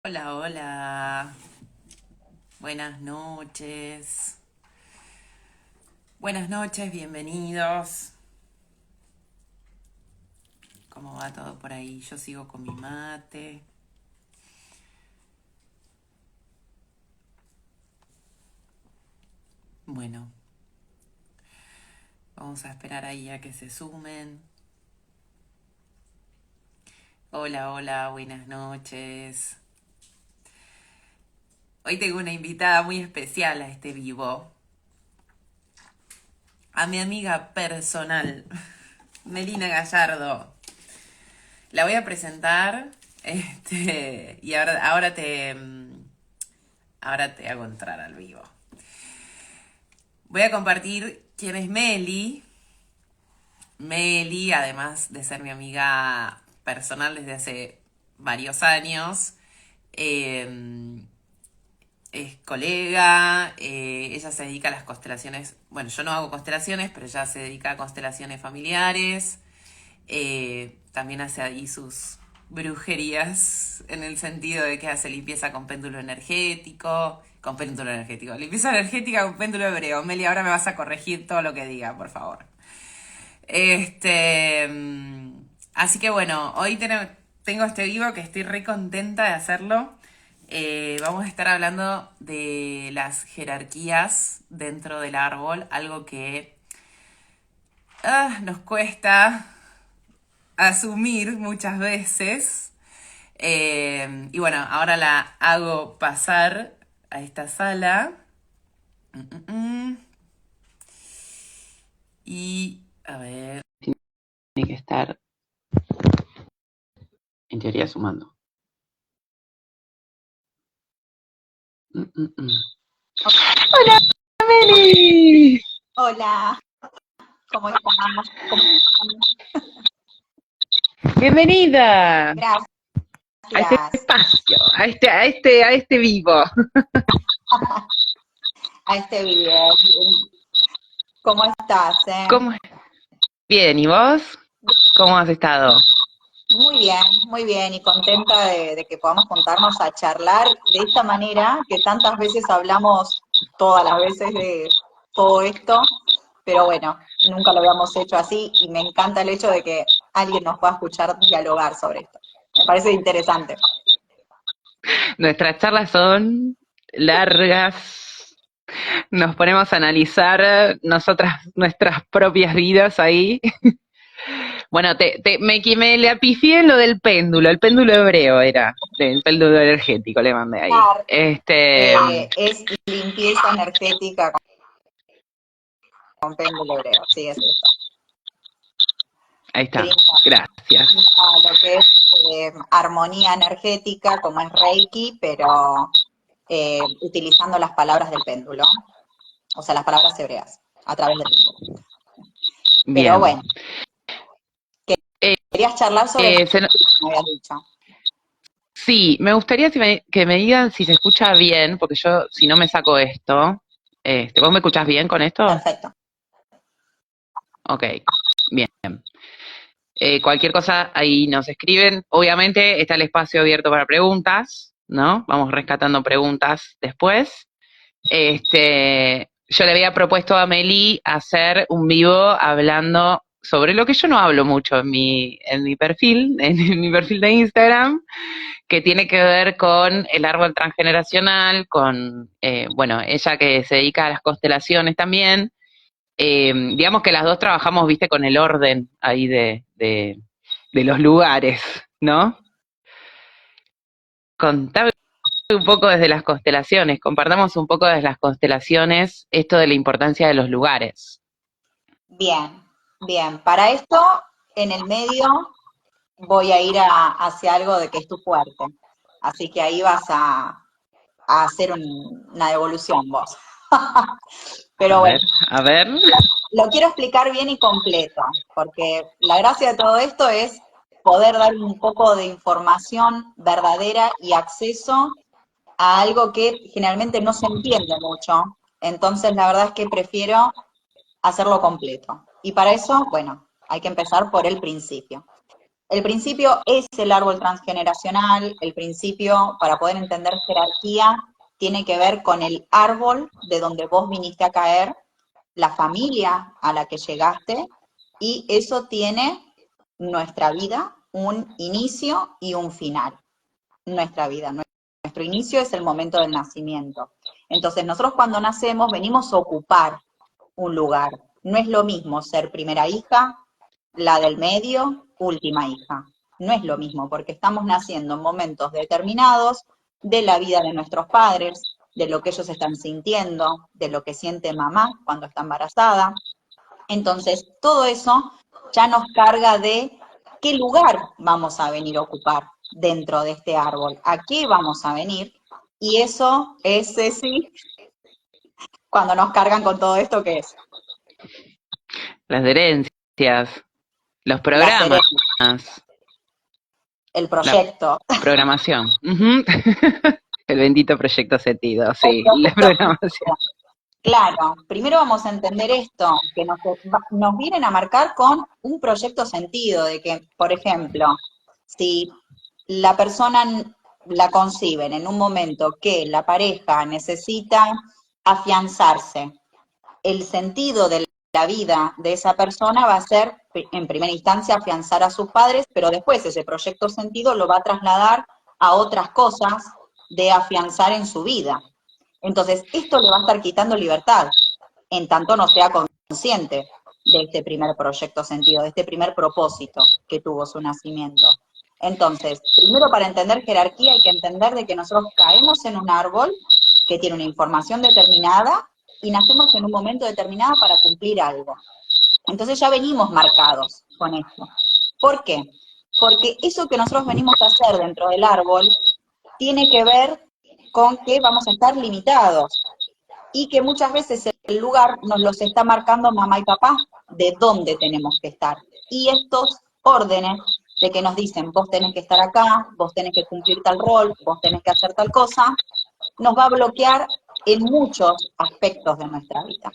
Hola, hola. Buenas noches. Buenas noches, bienvenidos. ¿Cómo va todo por ahí? Yo sigo con mi mate. Bueno, vamos a esperar ahí a que se sumen. Hola, hola, buenas noches. Hoy tengo una invitada muy especial a este vivo. A mi amiga personal, Melina Gallardo. La voy a presentar. Y ahora te hago entrar al vivo. Voy a compartir quién es Meli. Meli, además de ser mi amiga personal desde hace varios años, eh, es colega, ella se dedica a las constelaciones, bueno, yo no hago constelaciones, pero ella se dedica a constelaciones familiares, también hace ahí sus brujerías en el sentido de que hace limpieza con péndulo energético, limpieza energética con péndulo hebreo. Meli, ahora me vas a corregir todo lo que diga, por favor. Así que bueno, hoy tengo este vivo que estoy re contenta de hacerlo. Vamos a estar hablando de las jerarquías dentro del árbol, algo que nos cuesta asumir muchas veces. Y bueno, ahora la hago pasar a esta sala. Mm, mm. Y a ver, tiene que estar en teoría sumando. Mm, mm, mm. Hola, Meli. Hola, ¿cómo estás? ¿Cómo estás? Bienvenida a este Gracias espacio, a este vivo. a este video. ¿Cómo estás, ¿Cómo? Bien, ¿y vos? ¿Cómo has estado? Muy bien y contenta de que podamos juntarnos a charlar de esta manera que tantas veces hablamos, todas las veces de todo esto, pero bueno, nunca lo habíamos hecho así y me encanta el hecho de que alguien nos pueda escuchar dialogar sobre esto. Me parece interesante. Nuestras charlas son largas, nos ponemos a analizar nuestras propias vidas ahí. Bueno, me le apifié en lo del péndulo, el péndulo hebreo era, el péndulo energético le mandé ahí. Claro, es limpieza energética con péndulo hebreo, sí, es eso. Ahí está, Brinda, gracias. brinda lo que es armonía energética, como es Reiki, pero utilizando las palabras del péndulo, o sea, las palabras hebreas, a través del péndulo. Pero Bien. bueno, Eh, querías charlar sobre el eh, se, me habías dicho. Sí, me gustaría que me digan si se escucha bien, porque yo, si no me saco esto, ¿vos me escuchás bien con esto? Perfecto. Ok, bien. Cualquier cosa ahí nos escriben. Obviamente está el espacio abierto para preguntas, ¿no? Vamos rescatando preguntas después. Yo le había propuesto a Meli hacer un vivo hablando sobre lo que yo no hablo mucho en mi perfil, en mi perfil de Instagram, que tiene que ver con el árbol transgeneracional, con, bueno, ella que se dedica a las constelaciones también. Digamos que las dos trabajamos, viste, con el orden ahí de los lugares, ¿no? Contame un poco desde las constelaciones, compartamos un poco desde las constelaciones esto de la importancia de los lugares. Bien, bien. Para esto, en el medio, voy a ir hacia algo de que es tu fuerte. Así que ahí vas a hacer una devolución vos. Pero bueno, A ver. lo quiero explicar bien y completo, porque la gracia de todo esto es poder dar un poco de información verdadera y acceso a algo que generalmente no se entiende mucho. Entonces, la verdad es que prefiero hacerlo completo. Y para eso, bueno, hay que empezar por el principio. El principio es el árbol transgeneracional, el principio, para poder entender jerarquía, tiene que ver con el árbol de donde vos viniste a caer, la familia a la que llegaste, y eso tiene nuestra vida un inicio y un final. Nuestra vida, nuestro inicio es el momento del nacimiento. Entonces nosotros cuando nacemos venimos a ocupar un lugar. No es lo mismo ser primera hija, la del medio, última hija. No es lo mismo, porque estamos naciendo en momentos determinados de la vida de nuestros padres, de lo que ellos están sintiendo, de lo que siente mamá cuando está embarazada. Entonces, todo eso ya nos carga de qué lugar vamos a venir a ocupar dentro de este árbol, a qué vamos a venir. Y eso es, Ceci, cuando nos cargan con todo esto, ¿qué es? Las herencias, los Las programas, herencias, el la proyecto. programación. Ujú. El bendito proyecto sentido, El sí, la proyecto. programación. Claro, primero vamos a entender esto, que nos vienen a marcar con un proyecto sentido, de que, por ejemplo, si la persona la conciben en un momento que la pareja necesita afianzarse, el sentido de la vida de esa persona va a ser, en primera instancia, afianzar a sus padres, pero después ese proyecto sentido lo va a trasladar a otras cosas de afianzar en su vida. Entonces, esto le va a estar quitando libertad, en tanto no sea consciente de este primer proyecto sentido, de este primer propósito que tuvo su nacimiento. Entonces, primero para entender jerarquía hay que entender de que nosotros caemos en un árbol que tiene una información determinada y nacemos en un momento determinado para cumplir algo. Entonces ya venimos marcados con esto. ¿Por qué? Porque eso que nosotros venimos a hacer dentro del árbol tiene que ver con que vamos a estar limitados y que muchas veces el lugar nos los está marcando mamá y papá de dónde tenemos que estar. Y estos órdenes de que nos dicen, vos tenés que estar acá, vos tenés que cumplir tal rol, vos tenés que hacer tal cosa, nos va a bloquear en muchos aspectos de nuestra vida.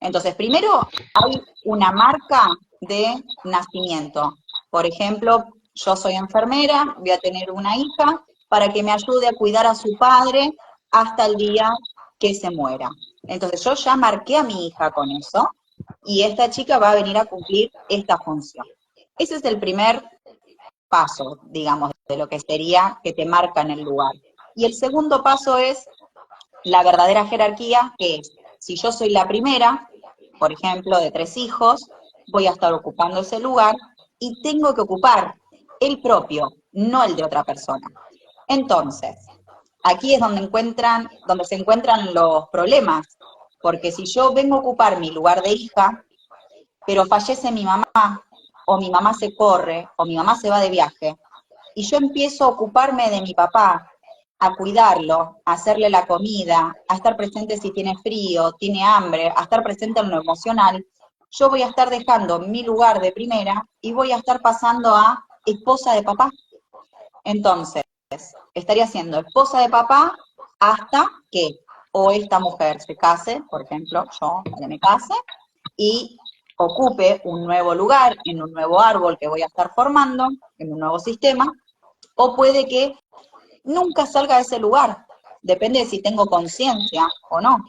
Entonces, primero hay una marca de nacimiento. Por ejemplo, yo soy enfermera, voy a tener una hija para que me ayude a cuidar a su padre hasta el día que se muera. Entonces, yo ya marqué a mi hija con eso y esta chica va a venir a cumplir esta función. Ese es el primer paso, digamos, de lo que sería que te marca en el lugar. Y el segundo paso es la verdadera jerarquía, que es, si yo soy la primera, por ejemplo, de 3 hijos, voy a estar ocupando ese lugar y tengo que ocupar el propio, no el de otra persona. Entonces, aquí es donde se encuentran los problemas, porque si yo vengo a ocupar mi lugar de hija, pero fallece mi mamá, o mi mamá se corre, o mi mamá se va de viaje, y yo empiezo a ocuparme de mi papá, a cuidarlo, a hacerle la comida, a estar presente si tiene frío, tiene hambre, a estar presente en lo emocional, yo voy a estar dejando mi lugar de primera y voy a estar pasando a esposa de papá. Entonces, estaría siendo esposa de papá hasta que o esta mujer se case, por ejemplo, yo que me case, y ocupe un nuevo lugar en un nuevo árbol que voy a estar formando, en un nuevo sistema, o puede que nunca salga de ese lugar, depende de si tengo conciencia o no.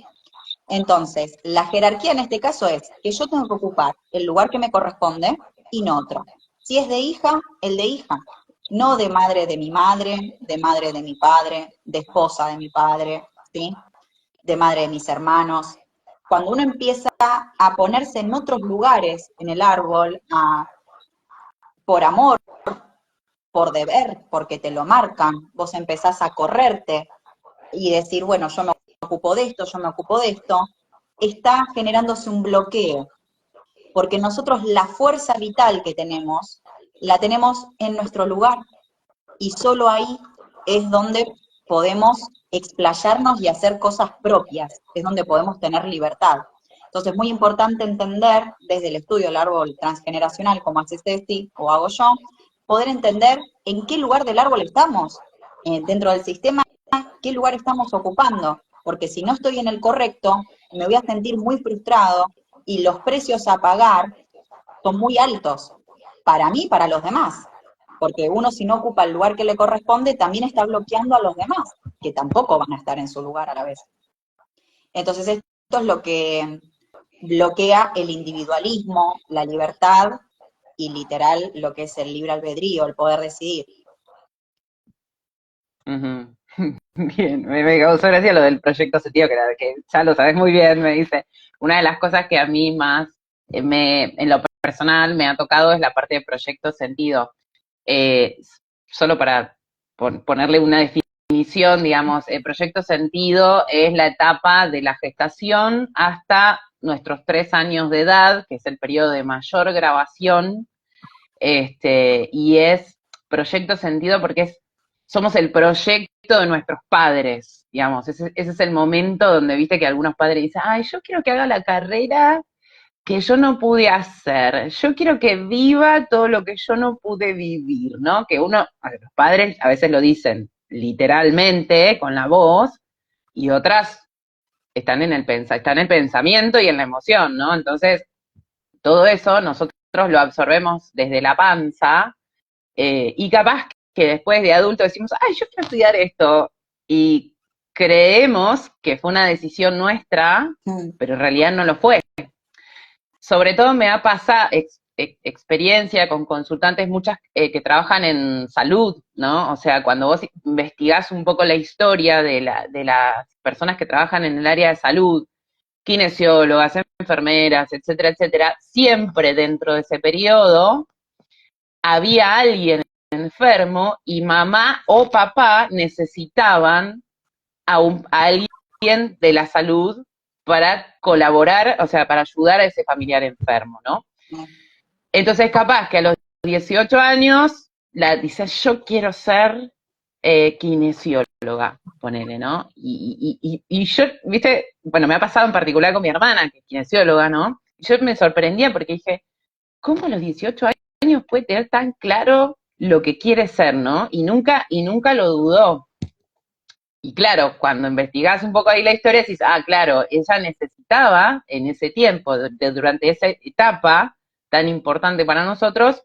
Entonces, la jerarquía en este caso es que yo tengo que ocupar el lugar que me corresponde y no otro. Si es de hija, el de hija, no de madre de mi padre, de esposa de mi padre, ¿sí? De madre de mis hermanos. Cuando uno empieza a ponerse en otros lugares en el árbol, por amor, por deber, porque te lo marcan, vos empezás a correrte y decir, bueno, yo me ocupo de esto, yo me ocupo de esto, está generándose un bloqueo, porque nosotros la fuerza vital que tenemos, la tenemos en nuestro lugar, y solo ahí es donde podemos explayarnos y hacer cosas propias, es donde podemos tener libertad. Entonces es muy importante entender, desde el estudio del árbol transgeneracional, como hace Ceci o hago yo, poder entender en qué lugar del árbol estamos, dentro del sistema, qué lugar estamos ocupando, porque si no estoy en el correcto, me voy a sentir muy frustrado y los precios a pagar son muy altos, para mí y para los demás. porque uno si no ocupa el lugar que le corresponde, también está bloqueando a los demás, que tampoco van a estar en su lugar a la vez. Entonces esto es lo que bloquea el individualismo, la libertad y literal lo que es el libre albedrío, el poder decidir. Ujú. Bien, me causó gracia lo del proyecto sentido, que ya lo sabes muy bien, me dice. Una de las cosas que a mí más en lo personal me ha tocado es la parte de proyecto sentido. Eh, Solo para ponerle una definición, digamos, el proyecto sentido es la etapa de la gestación hasta nuestros 3 años de edad, que es el periodo de mayor grabación, y es proyecto sentido porque somos el proyecto de nuestros padres, digamos, ese es el momento donde viste que algunos padres dicen, ay, yo quiero que haga la carrera que yo no pude hacer, yo quiero que viva todo lo que yo no pude vivir, ¿no? Que los padres a veces lo dicen literalmente, con la voz, y otras están en el pensamiento y en la emoción, ¿no? Entonces, todo eso nosotros lo absorbemos desde la panza, y capaz que después de adulto decimos, ay, yo quiero estudiar esto, y creemos que fue una decisión nuestra, pero en realidad no lo fue. Sobre todo me ha pasado experiencia con consultantes muchas que trabajan en salud, ¿no? O sea, cuando vos investigás un poco la historia de las personas que trabajan en el área de salud, kinesiólogas, enfermeras, etcétera, etcétera, siempre dentro de ese periodo había alguien enfermo y mamá o papá necesitaban a alguien de la salud para colaborar, o sea, para ayudar a ese familiar enfermo, ¿no? Entonces, capaz que a los 18 años, dice, yo quiero ser kinesióloga, ponele, ¿no? Y yo, viste, bueno, me ha pasado en particular con mi hermana, que es kinesióloga, ¿no? Y yo me sorprendía porque dije, ¿cómo a los 18 años puede tener tan claro lo que quiere ser, ¿no? Y nunca lo dudó. Y claro, cuando investigás un poco ahí la historia, decís, claro, ella necesitaba en ese tiempo, durante esa etapa tan importante para nosotros,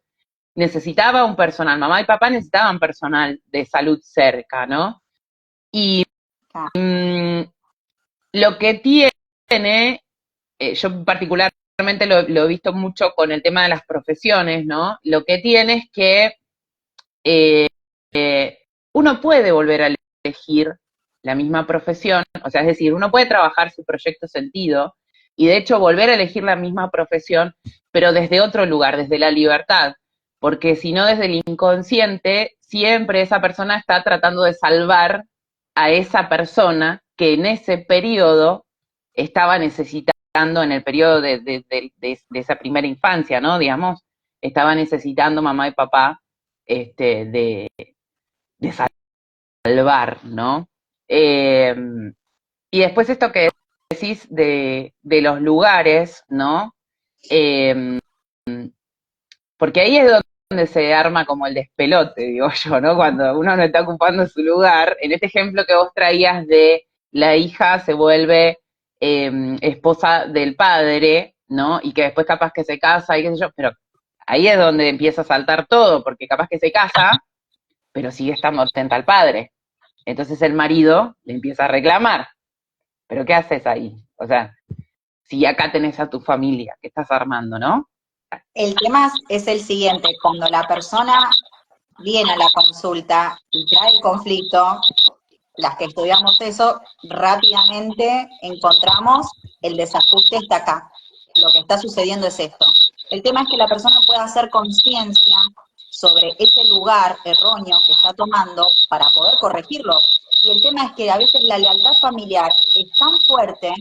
necesitaba un personal, mamá y papá necesitaban personal de salud cerca, ¿no? Y lo que tiene, yo particularmente lo he visto mucho con el tema de las profesiones, ¿no? Lo que tiene es que uno puede volver a elegir la misma profesión, o sea, es decir, uno puede trabajar su proyecto sentido y de hecho volver a elegir la misma profesión, pero desde otro lugar, desde la libertad, porque si no desde el inconsciente, siempre esa persona está tratando de salvar a esa persona que en ese periodo estaba necesitando, en el periodo de esa primera infancia, ¿no? Digamos, estaba necesitando mamá y papá de salvar, ¿no? Eh, y después esto que decís de los lugares, ¿no? Eh, Porque ahí es donde se arma como el despelote, digo yo, ¿no? Cuando uno no está ocupando su lugar. En este ejemplo que vos traías de la hija se vuelve esposa del padre, ¿no? Y que después capaz que se casa y qué sé yo, pero ahí es donde empieza a saltar todo, porque capaz que se casa, pero sigue estando atenta al padre. Entonces el marido le empieza a reclamar. ¿Pero qué haces ahí? O sea, si acá tenés a tu familia, ¿qué estás armando, no? El tema es el siguiente, cuando la persona viene a la consulta y trae el conflicto, las que estudiamos eso, rápidamente encontramos el desajuste está acá. Lo que está sucediendo es esto. El tema es que la persona pueda hacer conciencia sobre ese lugar erróneo que está tomando para poder corregirlo. Y el tema es que a veces la lealtad familiar es tan fuerte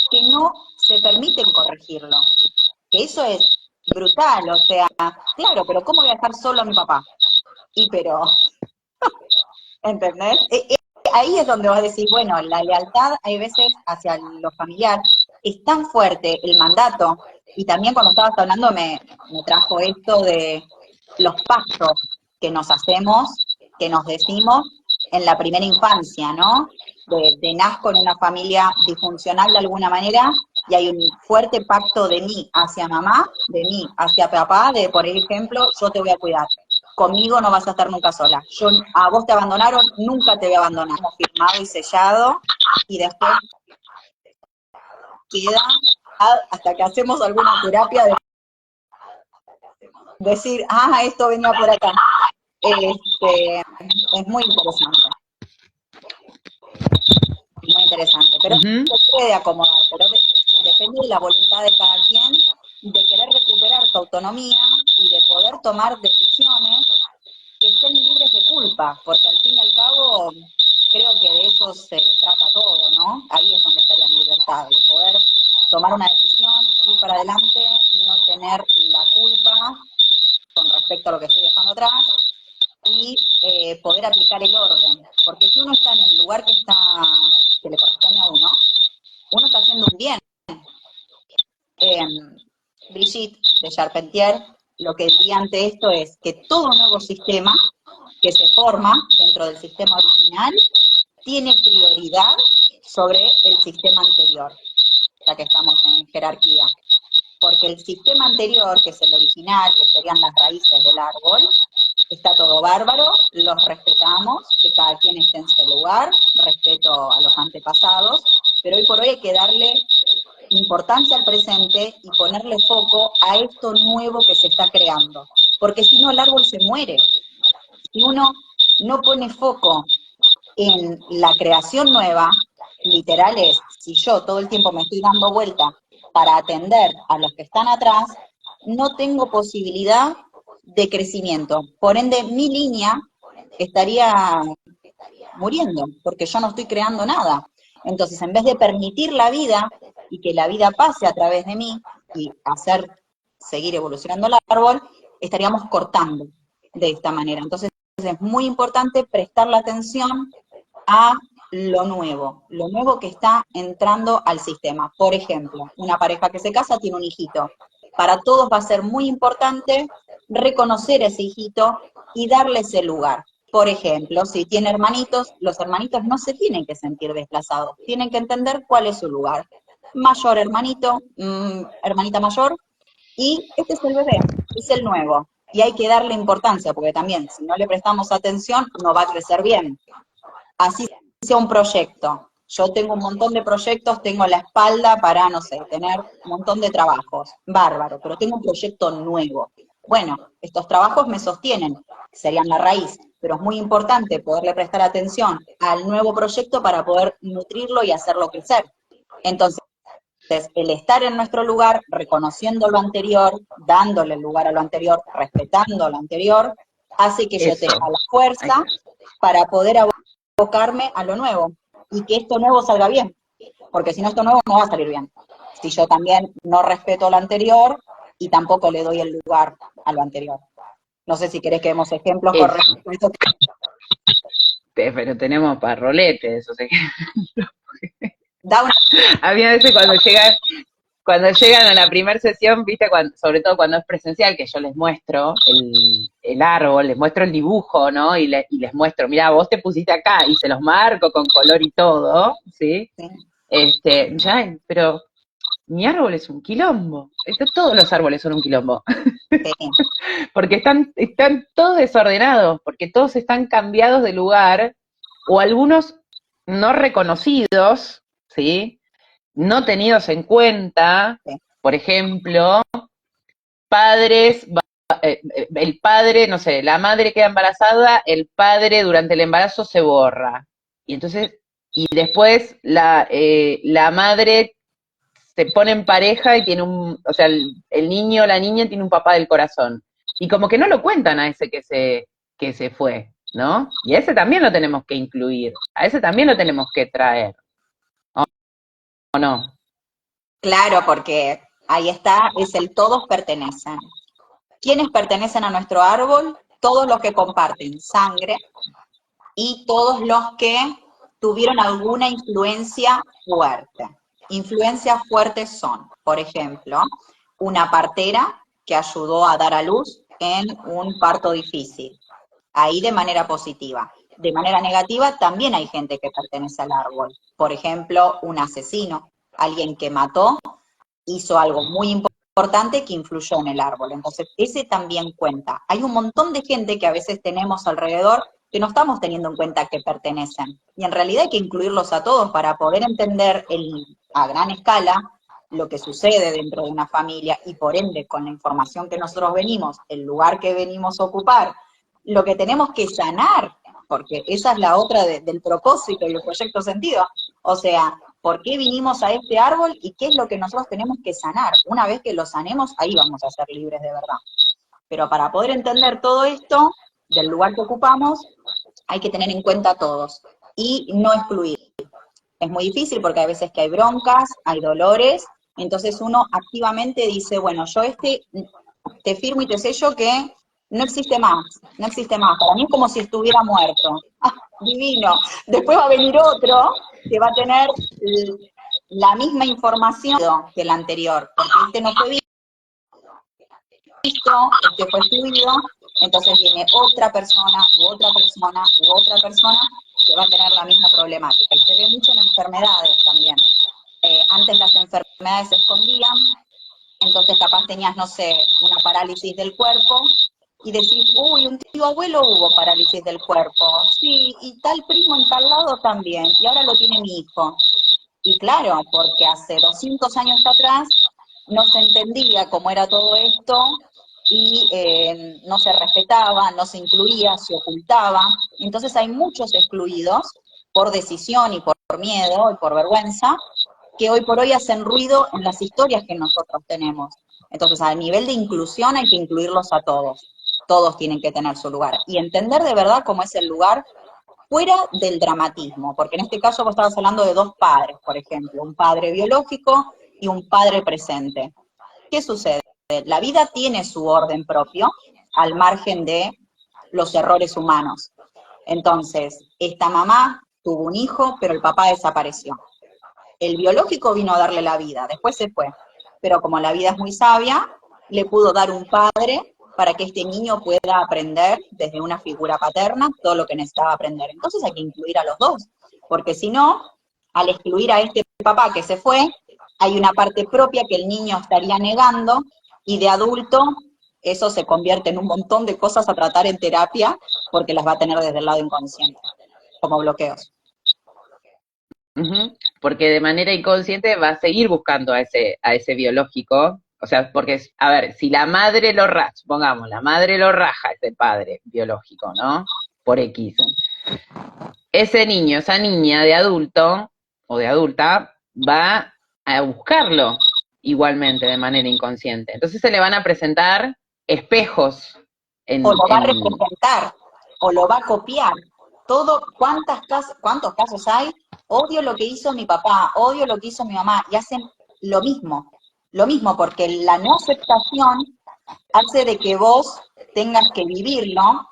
que no se permiten corregirlo. Que eso es brutal, o sea, claro, pero ¿cómo voy a dejar solo a mi papá? Y pero, ¿entendés? Ahí es donde vos decís, bueno, la lealtad hay veces hacia lo familiar es tan fuerte, el mandato, y también cuando estabas hablando me trajo esto de los pactos que nos hacemos, que nos decimos en la primera infancia, ¿no? De nazco en una familia disfuncional de alguna manera, y hay un fuerte pacto de mí hacia mamá, de mí hacia papá, de, por ejemplo, yo te voy a cuidar. conmigo no vas a estar nunca sola. A vos te abandonaron, nunca te voy a abandonar. Hemos firmado y sellado, y después queda hasta que hacemos alguna terapia de decir, esto venía por acá. Es muy interesante. Muy interesante, pero se puede acomodar, pero depende de la voluntad de cada quien, de querer recuperar su autonomía y de poder tomar decisiones que estén libres de culpa, porque al fin y al cabo creo que de eso se trata todo, ¿no? Ahí es donde estaría la libertad, de poder tomar una decisión, ir para adelante, no tener la culpa con respecto a lo que estoy dejando atrás, y poder aplicar el orden, porque si uno está en el lugar que le corresponde a uno está haciendo un bien. Brigitte de Charpentier lo que diría ante esto es que todo nuevo sistema que se forma dentro del sistema original tiene prioridad sobre el sistema anterior, ya que estamos en jerarquía. Porque el sistema anterior, que es el original, que serían las raíces del árbol, está todo bárbaro, los respetamos, que cada quien esté en su lugar, respeto a los antepasados, pero hoy por hoy hay que darle importancia al presente y ponerle foco a esto nuevo que se está creando, porque si no el árbol se muere. Si uno no pone foco en la creación nueva, literal es, si yo todo el tiempo me estoy dando vuelta para atender a los que están atrás, no tengo posibilidad de crecimiento. Por ende, mi línea estaría muriendo, porque yo no estoy creando nada. Entonces, en vez de permitir la vida y que la vida pase a través de mí y seguir evolucionando el árbol, estaríamos cortando de esta manera. Entonces, es muy importante prestar la atención a lo nuevo que está entrando al sistema. Por ejemplo, una pareja que se casa tiene un hijito. Para todos va a ser muy importante reconocer a ese hijito y darle ese lugar. Por ejemplo, si tiene hermanitos, los hermanitos no se tienen que sentir desplazados, tienen que entender cuál es su lugar. Mayor hermanito, hermanita mayor, y este es el bebé, es el nuevo. Y hay que darle importancia, porque también, si no le prestamos atención, no va a crecer bien. Así sea un proyecto. Yo tengo un montón de proyectos, tengo la espalda para, no sé, tener un montón de trabajos. Bárbaro, pero tengo un proyecto nuevo. Bueno, estos trabajos me sostienen, serían la raíz, pero es muy importante poderle prestar atención al nuevo proyecto para poder nutrirlo y hacerlo crecer. Entonces, el estar en nuestro lugar, reconociendo lo anterior, dándole el lugar a lo anterior, respetando lo anterior, hace que yo tenga la fuerza para poder abocarme a lo nuevo, y que esto nuevo salga bien, porque si no, esto nuevo no va a salir bien. Si yo también no respeto lo anterior y tampoco le doy el lugar a lo anterior. No sé si querés que demos ejemplos con respecto a esto. Pero tenemos parroletes, o sea que... Da una... Había veces cuando llegan a la primera sesión, viste, sobre todo cuando es presencial, que yo les muestro el árbol, les muestro el dibujo, ¿no? Y les muestro, mira, vos te pusiste acá, y se los marco con color y todo, ¿sí? Ya, pero mi árbol es un quilombo. Todos los árboles son un quilombo. Sí. Porque están todos desordenados, porque todos están cambiados de lugar, o algunos no reconocidos, ¿sí? No tenidos en cuenta, por ejemplo, padres, el padre, no sé, la madre queda embarazada, el padre durante el embarazo se borra. Y entonces, y después la madre se pone en pareja y tiene o sea, el niño o la niña tiene un papá del corazón. Y como que no lo cuentan a ese que se fue, ¿no? Y a ese también lo tenemos que incluir, a ese también lo tenemos que traer. ¿O no? Claro, porque ahí está, es el todos pertenecen. ¿Quiénes pertenecen a nuestro árbol? Todos los que comparten sangre y todos los que tuvieron alguna influencia fuerte. Influencias fuertes son, por ejemplo, una partera que ayudó a dar a luz en un parto difícil, ahí de manera positiva. De manera negativa también hay gente que pertenece al árbol, por ejemplo, un asesino, alguien que mató, hizo algo muy importante importante que influyó en el árbol. Entonces, ese también cuenta. Hay un montón de gente que a veces tenemos alrededor que no estamos teniendo en cuenta que pertenecen. Y en realidad hay que incluirlos a todos para poder entender a gran escala lo que sucede dentro de una familia y por ende con la información que nosotros venimos, el lugar que venimos a ocupar, lo que tenemos que sanar, porque esa es la otra del propósito y el proyecto sentido. O sea, ¿por qué vinimos a este árbol y qué es lo que nosotros tenemos que sanar? Una vez que lo sanemos, ahí vamos a ser libres de verdad. Pero para poder entender todo esto, del lugar que ocupamos, hay que tener en cuenta a todos y no excluir. Es muy difícil porque hay veces que hay broncas, hay dolores, entonces uno activamente dice, bueno, yo te firmo y te sello que no existe más, no existe más. Para mí es como si estuviera muerto. ¡Ah, divino! Después va a venir otro que va a tener la misma información que el anterior, porque este no fue visto, este fue fluido, entonces viene otra persona, u otra persona, u otra persona que va a tener la misma problemática. Y se ve mucho en enfermedades también. Antes las enfermedades se escondían, entonces capaz tenías, no sé, una parálisis del cuerpo, y decís, uy, un tío abuelo hubo parálisis del cuerpo, sí, y tal primo en tal lado también, y ahora lo tiene mi hijo. Y claro, porque hace 200 años atrás no se entendía cómo era todo esto, y no se respetaba, no se incluía, se ocultaba. Entonces hay muchos excluidos por decisión y por miedo y por vergüenza, que hoy por hoy hacen ruido en las historias que nosotros tenemos. Entonces, a nivel de inclusión hay que incluirlos a todos. Todos tienen que tener su lugar. Y entender de verdad cómo es el lugar fuera del dramatismo, porque en este caso vos estabas hablando de dos padres, por ejemplo, un padre biológico y un padre presente. ¿Qué sucede? La vida tiene su orden propio, al margen de los errores humanos. Entonces, esta mamá tuvo un hijo, pero el papá desapareció. El biológico vino a darle la vida, después se fue. Pero como la vida es muy sabia, le pudo dar un padre para que este niño pueda aprender desde una figura paterna todo lo que necesitaba aprender. Entonces hay que incluir a los dos, porque si no, al excluir a este papá que se fue, hay una parte propia que el niño estaría negando, y de adulto eso se convierte en un montón de cosas a tratar en terapia, porque las va a tener desde el lado inconsciente, como bloqueos. Ujú. Porque de manera inconsciente va a seguir buscando a ese biológico. O sea, porque, a ver, si la madre lo raja, pongamos, la madre lo raja, ese padre biológico, ¿no? Por X. Ese niño, esa niña de adulto o de adulta va a buscarlo igualmente de manera inconsciente. Entonces se le van a presentar espejos O lo va a en representar, o lo va a copiar. Todo, ¿cuántos casos hay? Odio lo que hizo mi papá, odio lo que hizo mi mamá, y hacen lo mismo, porque la no aceptación hace de que vos tengas que vivirlo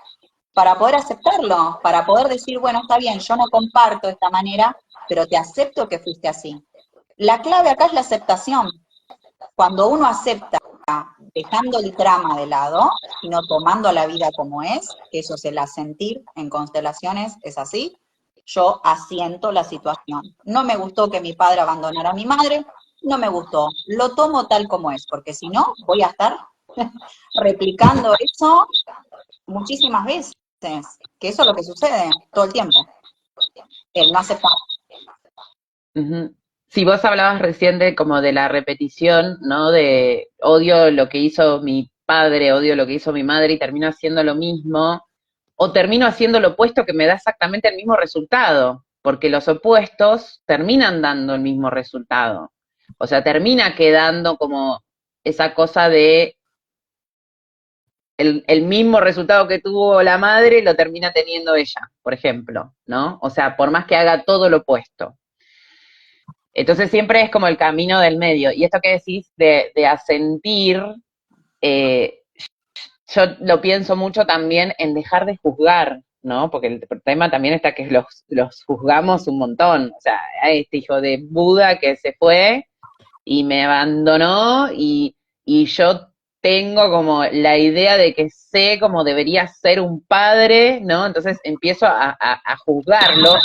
para poder aceptarlo, para poder decir, bueno, está bien, yo no comparto esta manera, pero te acepto que fuiste así. La clave acá es la aceptación. Cuando uno acepta, dejando el drama de lado, sino tomando la vida como es, que eso es el asentir en constelaciones, es así, yo asiento la situación. No me gustó que mi padre abandonara a mi madre, no me gustó, lo tomo tal como es, porque si no, voy a estar replicando eso muchísimas veces, que eso es lo que sucede todo el tiempo, el no aceptar. Ujú. Si vos hablabas recién de como de la repetición, ¿no? De odio lo que hizo mi padre, odio lo que hizo mi madre y termino haciendo lo mismo, o termino haciendo lo opuesto que me da exactamente el mismo resultado, porque los opuestos terminan dando el mismo resultado. O sea, termina quedando como esa cosa de el mismo resultado que tuvo la madre lo termina teniendo ella, por ejemplo, ¿no? O sea, por más que haga todo lo opuesto. Entonces siempre es como el camino del medio. Y esto que decís de asentir, eh, yo lo pienso mucho también en dejar de juzgar, ¿no? Porque el tema también está que los juzgamos un montón. O sea, a este hijo de Buda que se fue y me abandonó y yo tengo como la idea de que sé cómo debería ser un padre, ¿no? Entonces empiezo a juzgarlo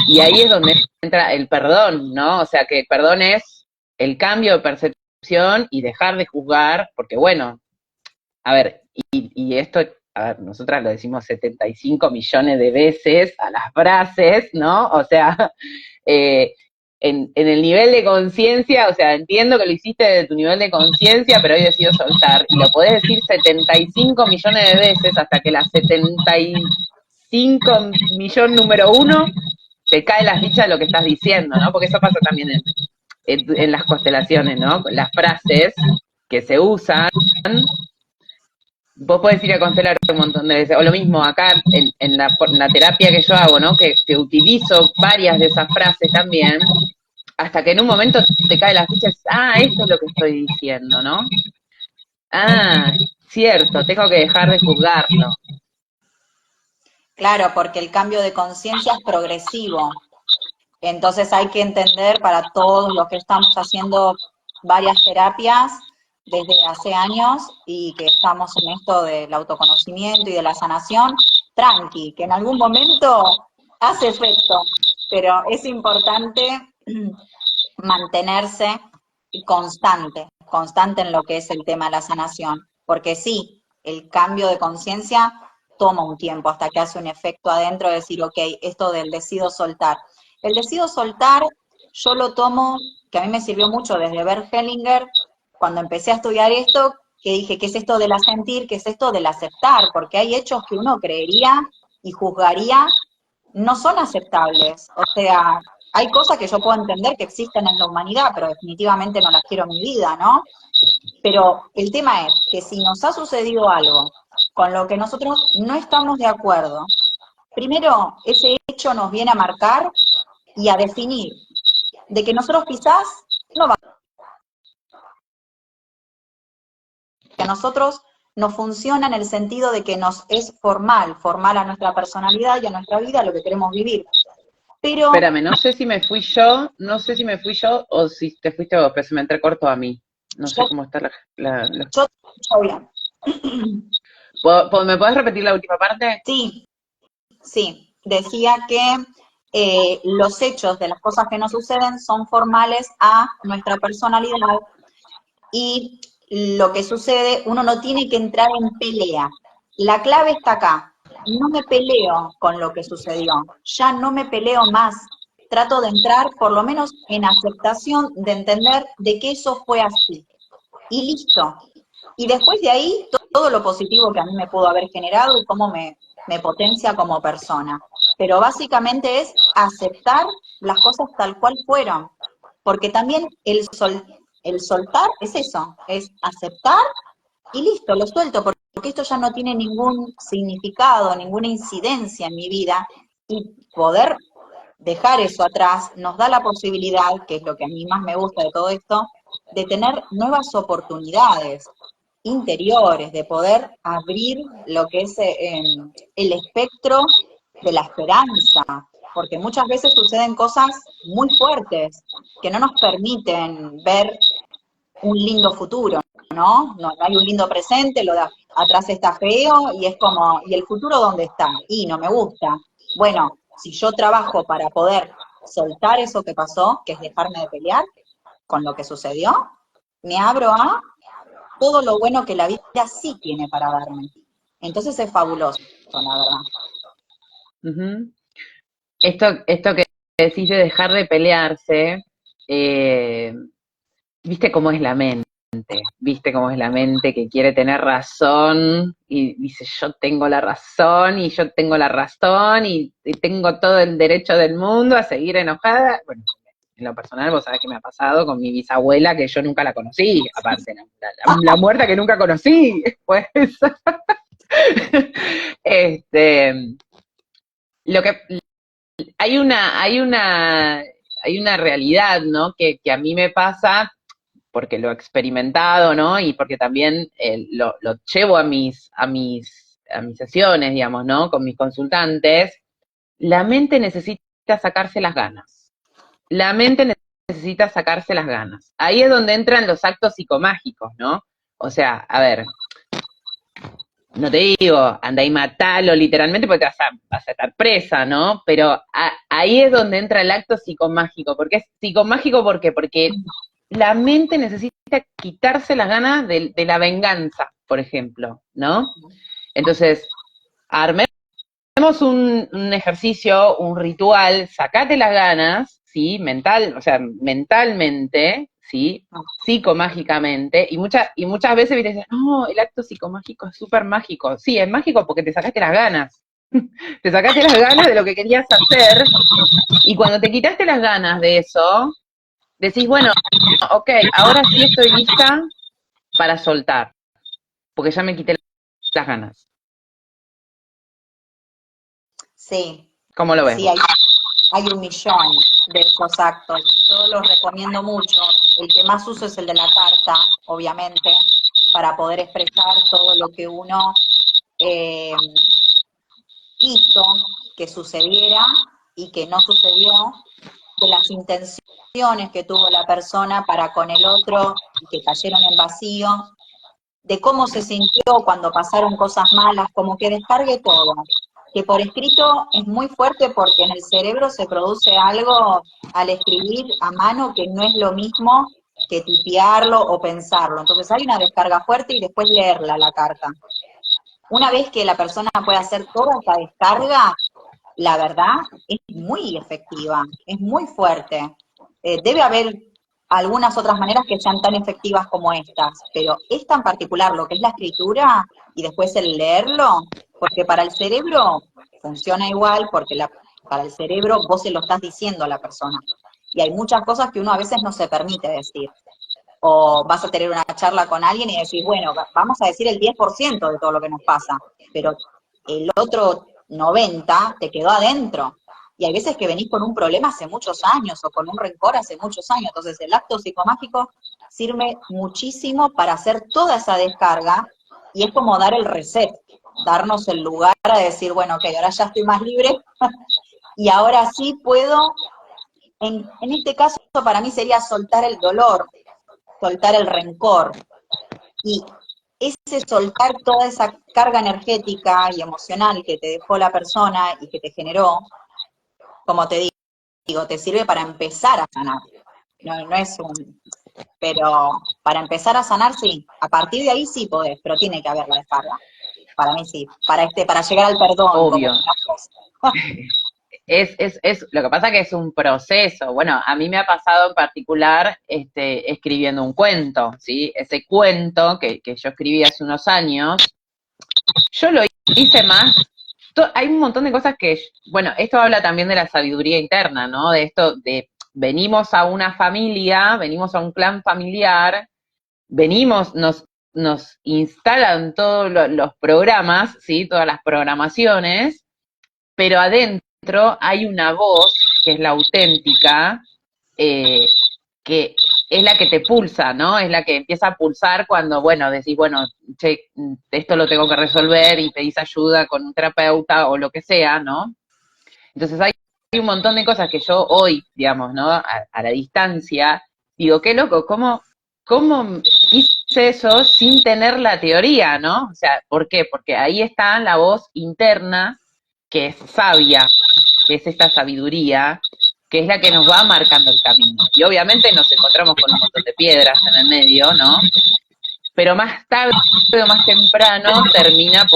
y ahí es donde entra el perdón, ¿no? O sea, que el perdón es el cambio de percepción y dejar de juzgar, porque bueno, a ver, y esto, a ver, nosotras lo decimos 75 millones de veces a las frases, ¿no? O sea, eh, en el nivel de conciencia, o sea, entiendo que lo hiciste de tu nivel de conciencia, pero hoy decido soltar, y lo podés decir 75 millones de veces hasta que la 75 millón número uno te cae la ficha de lo que estás diciendo, ¿no? Porque eso pasa también en las constelaciones, ¿no? Las frases que se usan, vos podés ir a constelar un montón de veces, o lo mismo acá en la terapia que yo hago, ¿no? Que utilizo varias de esas frases también, hasta que en un momento te cae la ficha y dices, esto es lo que estoy diciendo, ¿no? Cierto, tengo que dejar de juzgarlo. Claro, porque el cambio de conciencia es progresivo. Entonces hay que entender para todos los que estamos haciendo varias terapias desde hace años y que estamos en esto del autoconocimiento y de la sanación, tranqui, que en algún momento hace efecto, pero es importante mantenerse constante en lo que es el tema de la sanación, porque sí, el cambio de conciencia toma un tiempo hasta que hace un efecto adentro de decir, ok, esto del decido soltar. El decido soltar, yo lo tomo, que a mí me sirvió mucho desde Bert Hellinger, cuando empecé a estudiar esto, que dije, ¿qué es esto del asentir? ¿Qué es esto del aceptar? Porque hay hechos que uno creería y juzgaría no son aceptables. O sea, hay cosas que yo puedo entender que existen en la humanidad, pero definitivamente no las quiero en mi vida, ¿no? Pero el tema es que si nos ha sucedido algo con lo que nosotros no estamos de acuerdo, primero ese hecho nos viene a marcar y a definir de que nosotros quizás no vamos, que a nosotros nos funciona en el sentido de que nos es formal a nuestra personalidad y a nuestra vida lo que queremos vivir. Pero Espérame, no sé si me fui yo, no sé si me fui yo o si te fuiste vos, pero se me entrecortó a mí. No sé yo, cómo está yo, yo bien. ¿Me podés repetir la última parte? Sí, sí, decía que los hechos de las cosas que nos suceden son formales a nuestra personalidad y lo que sucede, uno no tiene que entrar en pelea. La clave está acá. No me peleo con lo que sucedió, ya no me peleo más. Trato de entrar por lo menos en aceptación, de entender de que eso fue así. Y listo. Y después de ahí, todo lo positivo que a mí me pudo haber generado y cómo me potencia como persona. Pero básicamente es aceptar las cosas tal cual fueron. Porque también el soltar es eso, es aceptar y listo, lo suelto, porque esto ya no tiene ningún significado, ninguna incidencia en mi vida. Y poder dejar eso atrás nos da la posibilidad, que es lo que a mí más me gusta de todo esto, de tener nuevas oportunidades interiores, de poder abrir lo que es el espectro de la esperanza, porque muchas veces suceden cosas muy fuertes que no nos permiten ver un lindo futuro, ¿no? No, no hay un lindo presente, lo de atrás está feo y es como, ¿y el futuro dónde está? Y no me gusta. Bueno, si yo trabajo para poder soltar eso que pasó, que es dejarme de pelear con lo que sucedió, me abro a todo lo bueno que la vida sí tiene para darme. Entonces es fabuloso, la verdad. Ujú. Esto que decís de dejar de pelearse, eh, viste cómo es la mente, viste cómo es la mente que quiere tener razón y dice yo tengo la razón y yo tengo la razón y tengo todo el derecho del mundo a seguir enojada. Bueno, en lo personal vos sabés que me ha pasado con mi bisabuela que yo nunca la conocí, aparte, la muerta que nunca conocí, pues. este, lo que hay una, hay una, hay una realidad, ¿no? Que a mí me pasa porque lo he experimentado, ¿no? Y porque también lo llevo a mis sesiones, digamos, ¿no? Con mis consultantes. La mente necesita sacarse las ganas. La mente necesita sacarse las ganas. Ahí es donde entran los actos psicomágicos, ¿no? O sea, a ver, no te digo, anda y matalo literalmente porque vas a estar presa, ¿no? Pero ahí es donde entra el acto psicomágico. ¿Por qué es psicomágico? ¿Por qué? Porque la mente necesita quitarse las ganas de la venganza, por ejemplo, ¿no? Entonces, armemos un ejercicio, un ritual, sacate las ganas, ¿sí? Mental, o sea, mentalmente, ¿sí? Psicomágicamente, y muchas veces viste, dices, no, el acto psicomágico es súper mágico. Sí, es mágico porque te sacaste las ganas. Te sacaste las ganas de lo que querías hacer, y cuando te quitaste las ganas de eso, decís, bueno, ok, ahora sí estoy lista para soltar, porque ya me quité las ganas. Sí, ¿Cómo lo ves sí, vos? hay un millón de esos actos. Yo los recomiendo mucho. El que más uso es el de la carta, obviamente, para poder expresar todo lo que uno eh, quiso que sucediera y que no sucedió, de las intenciones que tuvo la persona para con el otro y que cayeron en vacío, de cómo se sintió cuando pasaron cosas malas, como que descargue todo. Que por escrito es muy fuerte porque en el cerebro se produce algo al escribir a mano que no es lo mismo que tipearlo o pensarlo. Entonces hay una descarga fuerte y después leerla la carta. Una vez que la persona puede hacer toda esta descarga, la verdad es muy efectiva, es muy fuerte. Debe haber algunas otras maneras que sean tan efectivas como estas, pero esta en particular, lo que es la escritura y después el leerlo, porque para el cerebro funciona igual, porque para el cerebro vos se lo estás diciendo a la persona. Y hay muchas cosas que uno a veces no se permite decir. O vas a tener una charla con alguien y decís, bueno, vamos a decir el 10% de todo lo que nos pasa, pero el otro 90% te quedó adentro. Y hay veces que venís con un problema hace muchos años o con un rencor hace muchos años. Entonces el acto psicomágico sirve muchísimo para hacer toda esa descarga y es como dar el reset, darnos el lugar a decir, bueno, ok, ahora ya estoy más libre y ahora sí puedo, en este caso para mí sería soltar el dolor, soltar el rencor. Y ese soltar toda esa carga energética y emocional que te dejó la persona y que te generó, como te digo, te sirve para empezar a sanar. No, no es un... Pero para empezar a sanar, sí. A partir de ahí sí podés, pero tiene que haber la descarga. Para mí sí. Para llegar al perdón, como Obvio. las cosas. Lo que pasa que es un proceso. Bueno, a mí me ha pasado en particular escribiendo un cuento, ¿sí? Ese cuento que yo escribí hace unos años, yo lo hice más. Hay un montón de cosas que, bueno, esto habla también de la sabiduría interna, ¿no? De esto, de venimos a una familia, venimos a un clan familiar, venimos, nos instalan todos los programas, ¿sí? Todas las programaciones, pero adentro hay una voz que es la auténtica, eh, que es la que te pulsa, ¿no? Es la que empieza a pulsar cuando, bueno, decís, bueno, che, esto lo tengo que resolver y pedís ayuda con un terapeuta o lo que sea, ¿no? Entonces hay un montón de cosas que yo hoy, digamos, ¿no? A la distancia, digo, qué loco, ¿cómo hice eso sin tener la teoría, ¿no? O sea, ¿por qué? Porque ahí está la voz interna que es sabia, que es esta sabiduría, que es la que nos va marcando el camino. Y obviamente nos encontramos con un montón de piedras en el medio, ¿no? Pero más tarde o más temprano termina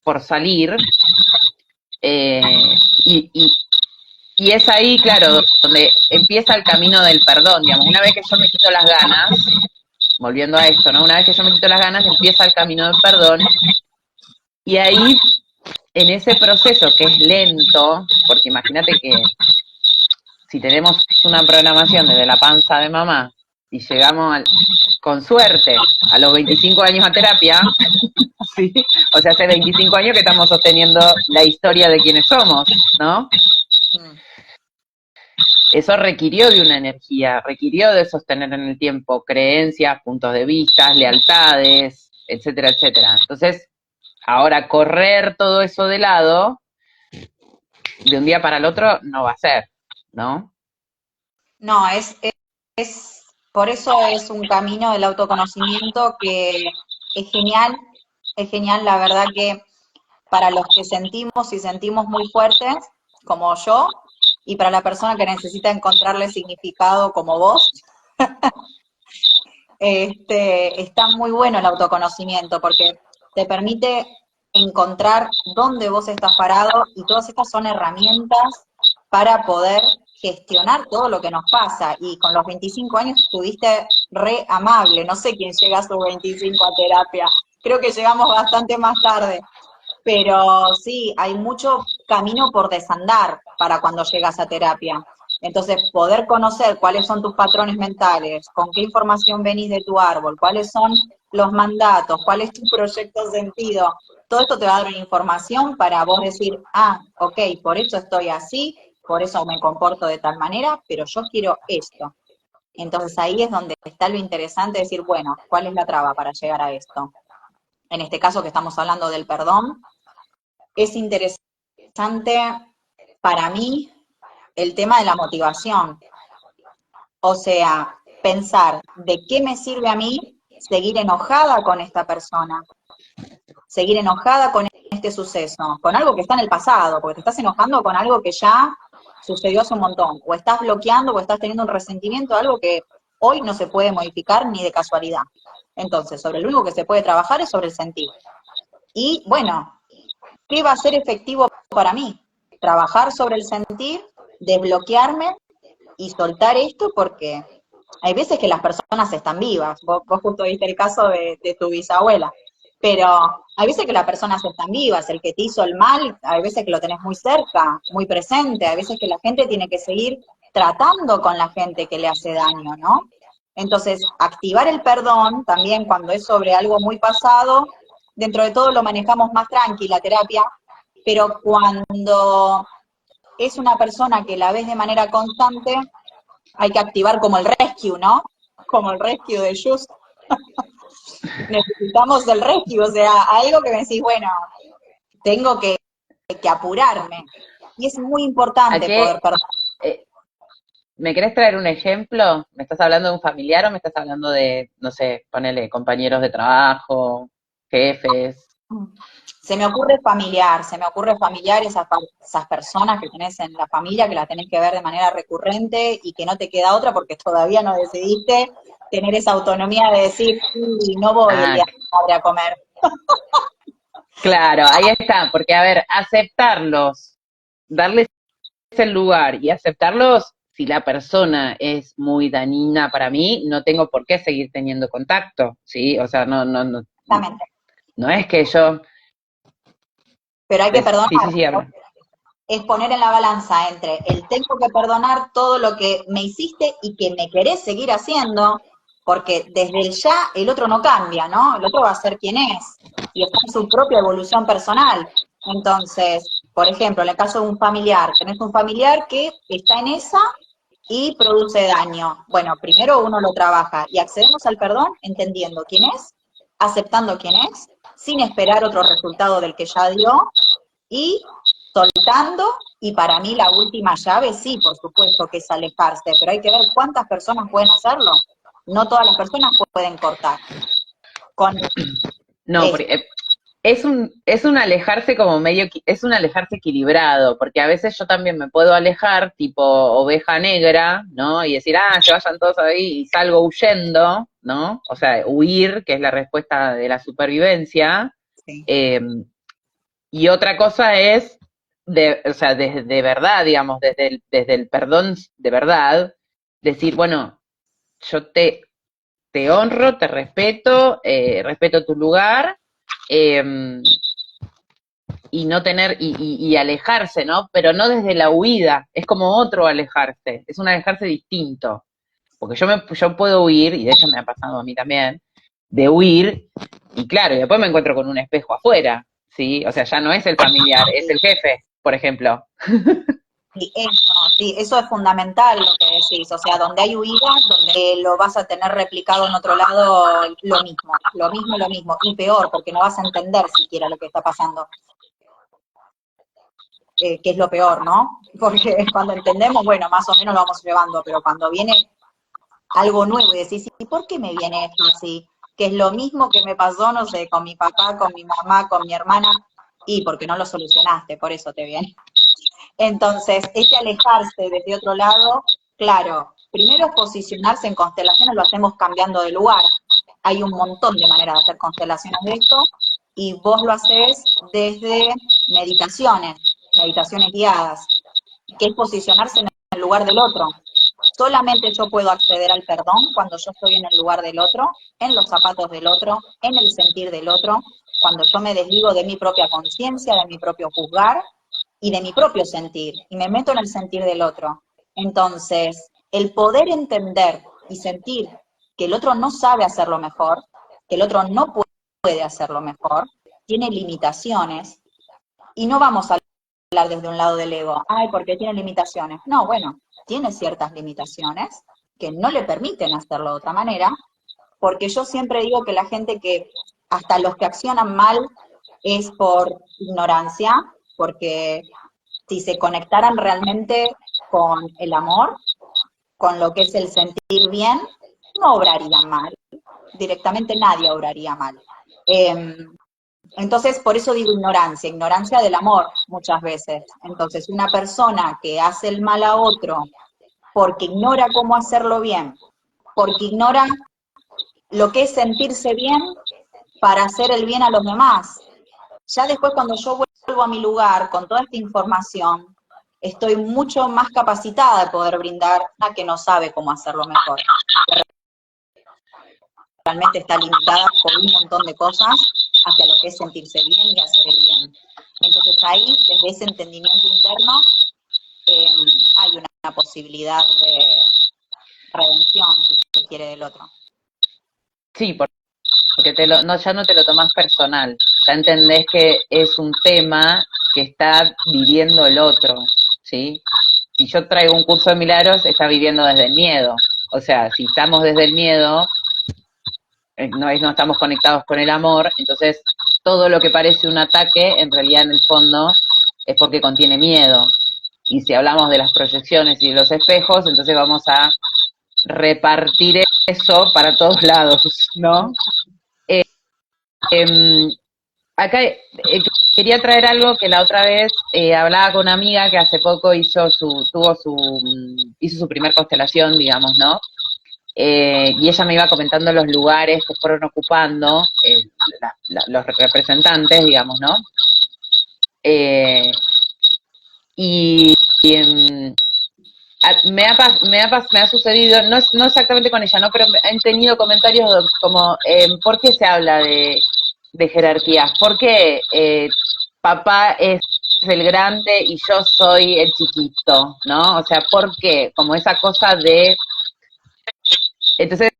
por salir. Y es ahí, claro, donde empieza el camino del perdón, digamos. Una vez que yo me quito las ganas, volviendo a esto, ¿no? Una vez que yo me quito las ganas, empieza el camino del perdón. Y ahí, en ese proceso que es lento, porque imagínate que si tenemos una programación desde la panza de mamá y llegamos con suerte a los 25 años a terapia, ¿sí? O sea, hace 25 años que estamos sosteniendo la historia de quienes somos, ¿no? Mm. Eso requirió de una energía, requirió de sostener en el tiempo creencias, puntos de vista, lealtades, etcétera, etcétera. Entonces, ahora correr todo eso de lado, de un día para el otro, no va a ser, ¿no? No, por eso es un camino del autoconocimiento que es genial, la verdad que para los que sentimos y sentimos muy fuertes, como yo, y para la persona que necesita encontrarle significado como vos, Está muy bueno el autoconocimiento porque te permite encontrar dónde vos estás parado y todas estas son herramientas para poder gestionar todo lo que nos pasa. Y con los 25 años estuviste re amable, no sé quién llega a sus 25 a terapia, creo que llegamos bastante más tarde, pero sí, hay mucho camino por desandar para cuando llegas a terapia. Entonces, poder conocer cuáles son tus patrones mentales, con qué información venís de tu árbol, cuáles son los mandatos, cuál es tu proyecto sentido, todo esto te va a dar una información para vos decir, ah, ok, por eso estoy así, por eso me comporto de tal manera, pero yo quiero esto. Entonces ahí es donde está lo interesante de decir, bueno, ¿cuál es la traba para llegar a esto? En este caso que estamos hablando del perdón, es interesante para mí el tema de la motivación. O sea, pensar de qué me sirve a mí seguir enojada con esta persona, seguir enojada con este suceso, con algo que está en el pasado, porque te estás enojando con algo que ya sucedió hace un montón, o estás bloqueando o estás teniendo un resentimiento, algo que hoy no se puede modificar ni de casualidad. Entonces, sobre lo único que se puede trabajar es sobre el sentir. Y bueno, ¿qué va a ser efectivo para mí? Trabajar sobre el sentir, desbloquearme y soltar esto porque hay veces que las personas están vivas. Vos justo viste el caso de tu bisabuela. Pero hay veces que las personas están vivas. El que te hizo el mal, hay veces que lo tenés muy cerca, muy presente. Hay veces que la gente tiene que seguir tratando con la gente que le hace daño, ¿no? Entonces, activar el perdón también cuando es sobre algo muy pasado, dentro de todo lo manejamos más tranqui la terapia, pero cuando es una persona que la ves de manera constante, hay que activar como el rescue, ¿no? Como el rescue de Just. Necesitamos el rescue, o sea, algo que me decís, bueno, tengo que apurarme. Y es muy ¿A importante poder qué? perdonar. eh, ¿Me querés traer un ejemplo? ¿Me estás hablando de un familiar o me estás hablando de, no sé, ponele compañeros de trabajo, jefes? Se me ocurre familiar esas personas que tenés en la familia, que la tenés que ver de manera recurrente y que no te queda otra porque todavía no decidiste tener esa autonomía de decir, sí, no voy el Ah, día de mi madre a comer. claro, ahí está, porque a ver, aceptarlos, darles el lugar y aceptarlos, si la persona es muy dañina para mí, no tengo por qué seguir teniendo contacto, ¿sí? O sea, Exactamente. no es que yo, Pero hay que perdonar. sí, sí, sí, habla. Es poner en la balanza entre el tengo que perdonar todo lo que me hiciste y que me querés seguir haciendo, porque desde el ya el otro no cambia, ¿no? El otro va a ser quien es y está en su propia evolución personal. Entonces, por ejemplo, en el caso de un familiar, tenés un familiar que está en esa y produce daño. Bueno, primero uno lo trabaja y accedemos al perdón entendiendo quién es, aceptando quién es, sin esperar otro resultado del que ya dio y soltando, y para mí la última llave, sí, por supuesto que es alejarse, pero hay que ver cuántas personas pueden hacerlo. No todas las personas pueden cortar. Con No, esto, porque es un alejarse como medio, es un alejarse equilibrado, porque a veces yo también me puedo alejar, tipo oveja negra, ¿no? Y decir, ah, se vayan todos ahí y salgo huyendo, ¿no? O sea, huir, que es la respuesta de la supervivencia. sí. Eh, y otra cosa es, o sea, de verdad, digamos, desde el perdón de verdad, decir, bueno, yo te honro, te respeto, respeto tu lugar, eh, y no tener, y alejarse, ¿no? Pero no desde la huida, es como otro alejarse, es un alejarse distinto. Porque yo puedo huir, y de hecho me ha pasado a mí también, de huir, y claro, y después me encuentro con un espejo afuera, ¿sí? O sea, ya no es el familiar, es el jefe, por ejemplo. Sí, eso es fundamental lo que decís, o sea, donde hay huida, donde lo vas a tener replicado en otro lado lo mismo, lo mismo, lo mismo, y peor, porque no vas a entender siquiera lo que está pasando, que es lo peor, ¿no? Porque cuando entendemos, bueno, más o menos lo vamos llevando, pero cuando viene algo nuevo y decís, ¿y por qué me viene esto así? Que es lo mismo que me pasó, no sé, con mi papá, con mi mamá, con mi hermana, y porque no lo solucionaste, por eso te viene. Entonces, ese alejarse desde otro lado, claro, Primero es posicionarse en constelaciones, lo hacemos cambiando de lugar. Hay un montón de maneras de hacer constelaciones de esto, y vos lo haces desde meditaciones guiadas, que es posicionarse en el lugar del otro. Solamente yo puedo acceder al perdón cuando yo estoy en el lugar del otro, en los zapatos del otro, en el sentir del otro, cuando yo me desligo de mi propia conciencia, de mi propio juzgar y de mi propio sentir, y me meto en el sentir del otro. Entonces, el poder entender y sentir que el otro no sabe hacerlo mejor, que el otro no puede hacerlo mejor, tiene limitaciones, y no vamos a hablar desde un lado del ego, ay, porque tiene limitaciones. No, bueno, tiene ciertas limitaciones que no le permiten hacerlo de otra manera, porque yo siempre digo que la gente que, hasta los que accionan mal, es por ignorancia, porque si se conectaran realmente con el amor, con lo que es el sentir bien, no obrarían mal. Directamente nadie obraría mal. Entonces, por eso digo ignorancia del amor muchas veces. Entonces, una persona que hace el mal a otro porque ignora cómo hacerlo bien, porque ignora lo que es sentirse bien para hacer el bien a los demás. Ya después, cuando yo vuelvo a mi lugar con toda esta información, estoy mucho más capacitada de poder brindar a que no sabe cómo hacerlo mejor. Realmente está limitada por un montón de cosas hacia lo que es sentirse bien y hacer el bien. Entonces ahí, desde ese entendimiento interno, hay una posibilidad de redención, si se quiere, del otro. Sí, porque ya no te lo tomás personal, ya entendés que es un tema que está viviendo el otro, ¿sí? Si yo traigo un curso de milagros, está viviendo desde el miedo. O sea, si estamos desde el miedo, no estamos conectados con el amor, entonces todo lo que parece un ataque, en realidad en el fondo, es porque contiene miedo. Y si hablamos de las proyecciones y de los espejos, entonces vamos a repartir eso para todos lados, ¿no? Eh, Acá quería traer algo que la otra vez hablaba con una amiga que hace poco hizo su primer constelación, digamos, ¿no? Y ella me iba comentando los lugares que fueron ocupando los representantes, digamos, ¿no? Eh, y me ha sucedido, no exactamente con ella, ¿no? Pero han tenido comentarios como, ¿por qué se habla de jerarquías? ¿Por qué papá es el grande y yo soy el chiquito? ¿No? O sea, ¿por qué? Como esa cosa de... Entonces,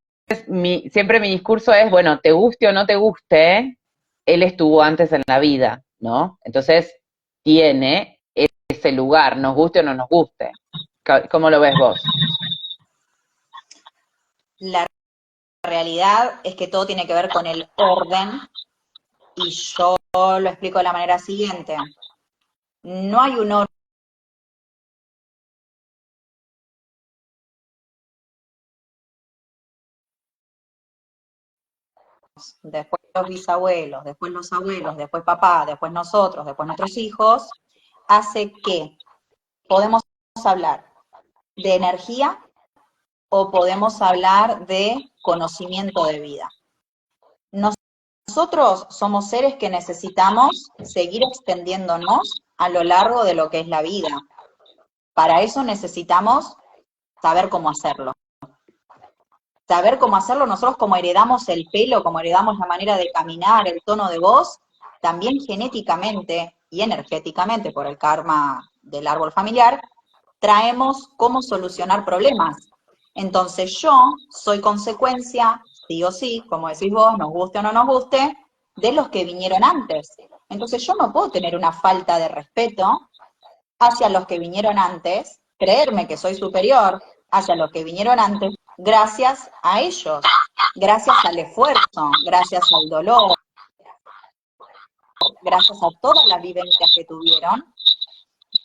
siempre mi discurso es, bueno, te guste o no te guste, él estuvo antes en la vida, ¿no? Entonces, tiene ese lugar, nos guste o no nos guste. ¿Cómo lo ves vos? La realidad es que todo tiene que ver con el orden, y yo lo explico de la manera siguiente. No hay un orden. Después los bisabuelos, después los abuelos, después papá, después nosotros, después nuestros hijos, hace que podemos hablar de energía o podemos hablar de conocimiento de vida. Nosotros somos seres que necesitamos seguir extendiéndonos a lo largo de lo que es la vida. Para eso necesitamos saber cómo hacerlo. Saber cómo hacerlo, nosotros como heredamos el pelo, como heredamos la manera de caminar, el tono de voz, también genéticamente y energéticamente por el karma del árbol familiar, traemos cómo solucionar problemas. Entonces yo soy consecuencia, sí o sí, como decís vos, nos guste o no nos guste, de los que vinieron antes. Entonces yo no puedo tener una falta de respeto hacia los que vinieron antes, creerme que soy superior hacia los que vinieron antes, gracias a ellos, gracias al esfuerzo, gracias al dolor, gracias a todas las vivencias que tuvieron,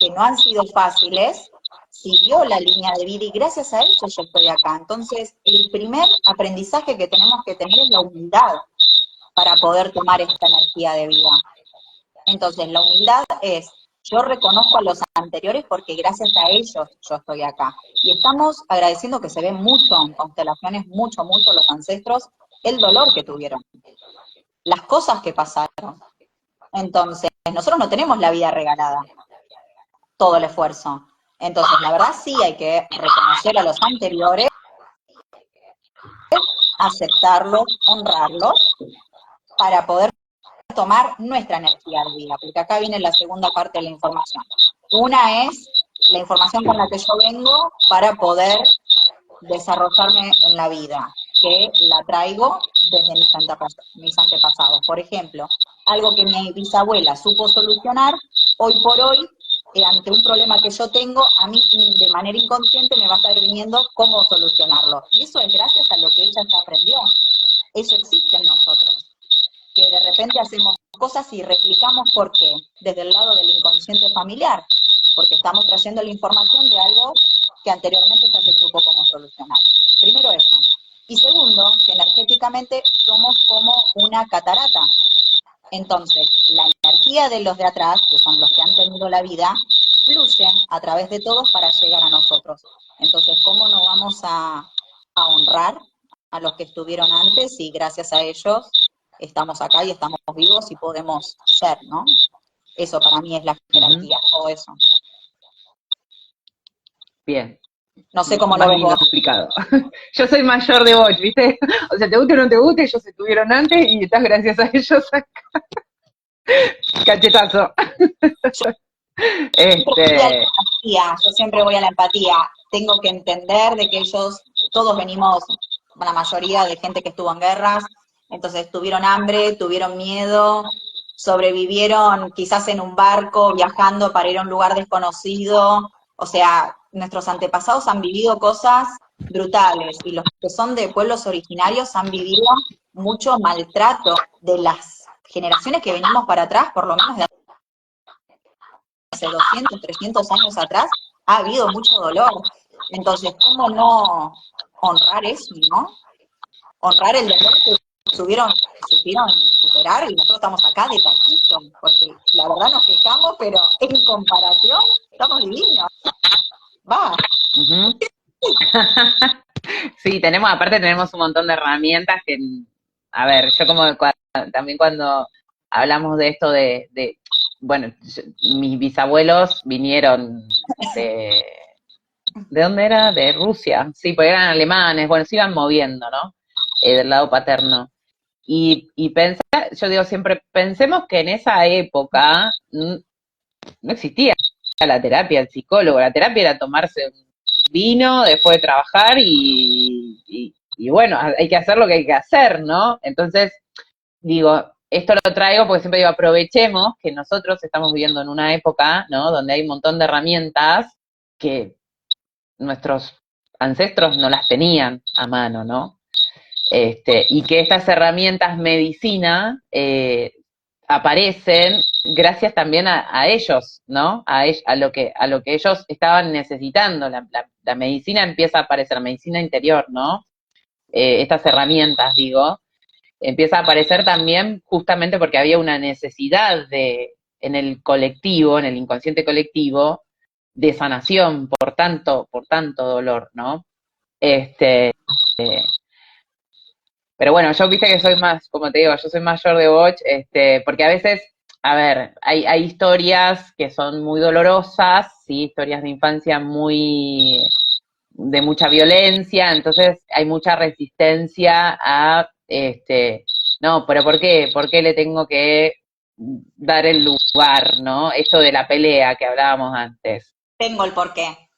que no han sido fáciles, siguió la línea de vida y gracias a eso yo estoy acá. Entonces, el primer aprendizaje que tenemos que tener es la humildad para poder tomar esta energía de vida. Entonces, la humildad es, Yo reconozco a los anteriores porque gracias a ellos yo estoy acá. Y estamos agradeciendo que se ve mucho en constelaciones, mucho, mucho los ancestros, el dolor que tuvieron, las cosas que pasaron. Entonces, nosotros no tenemos la vida regalada, todo el esfuerzo. Entonces, la verdad sí hay que reconocer a los anteriores, aceptarlos, honrarlos, para poder tomar nuestra energía de vida, porque acá viene la segunda parte de la información. Una es la información con la que yo vengo para poder desarrollarme en la vida, que la traigo desde mis antepasados. Por ejemplo, algo que mi bisabuela supo solucionar, hoy por hoy, ante un problema que yo tengo, a mí de manera inconsciente me va a estar viniendo cómo solucionarlo. Y eso es gracias a lo que ella ya aprendió. Eso existe en nosotros. Que de repente hacemos cosas y replicamos, ¿por qué? Desde el lado del inconsciente familiar, porque estamos trayendo la información de algo que anteriormente ya se supo cómo solucionar. Primero eso. Y segundo, que energéticamente somos como una catarata. Entonces, la energía de los de atrás, que son los que han tenido la vida, fluye a través de todos para llegar a nosotros. Entonces, ¿cómo no vamos a honrar a los que estuvieron antes y gracias a ellos estamos acá y estamos vivos y podemos ser, ¿no? Eso para mí es la jerarquía, todo eso. Bien. No sé cómo lo ves vos. Explicado. Yo soy mayor de vos, ¿viste? O sea, te guste o no te guste, ellos estuvieron antes y estás gracias a ellos acá. Cachetazo. Yo siempre voy a la empatía. Tengo que entender de que ellos, todos venimos, la mayoría de gente que estuvo en guerras, entonces tuvieron hambre, tuvieron miedo, sobrevivieron quizás en un barco, viajando para ir a un lugar desconocido. O sea, nuestros antepasados han vivido cosas brutales y los que son de pueblos originarios han vivido mucho maltrato de las generaciones que venimos para atrás, por lo menos de hace 200, 300 años atrás, ha habido mucho dolor. Entonces, ¿cómo no honrar eso, no? Honrar el dolor que supieron superar, y nosotros estamos acá de taquito, porque la verdad nos quejamos, pero en comparación estamos divinos. Va. Sí, aparte tenemos un montón de herramientas que, a ver, yo como también cuando hablamos de esto bueno, mis bisabuelos vinieron ¿de dónde era? De Rusia, sí, porque eran alemanes, bueno, se iban moviendo, ¿no? Del lado paterno. Y yo digo siempre, pensemos que en esa época no existía la terapia, el psicólogo, la terapia era tomarse un vino después de trabajar y bueno, hay que hacer lo que hay que hacer, ¿no? Entonces, digo, esto lo traigo porque siempre digo, aprovechemos que nosotros estamos viviendo en una época, ¿no? Donde hay un montón de herramientas que nuestros ancestros no las tenían a mano, ¿no? Y que estas herramientas medicina aparecen gracias también a ellos, ¿no? A lo que ellos estaban necesitando. La medicina empieza a aparecer, la medicina interior, ¿no? Estas herramientas, digo, empieza a aparecer también justamente porque había una necesidad en el colectivo, en el inconsciente colectivo, de sanación por tanto dolor, ¿no? Pero bueno, yo viste que soy más, como te digo, yo soy mayor de Boch, porque a veces, a ver, hay historias que son muy dolorosas, sí, historias de infancia de mucha violencia, entonces hay mucha resistencia a, no, pero ¿por qué? ¿Por qué le tengo que dar el lugar, ¿no? Esto de la pelea que hablábamos antes. Tengo el porqué.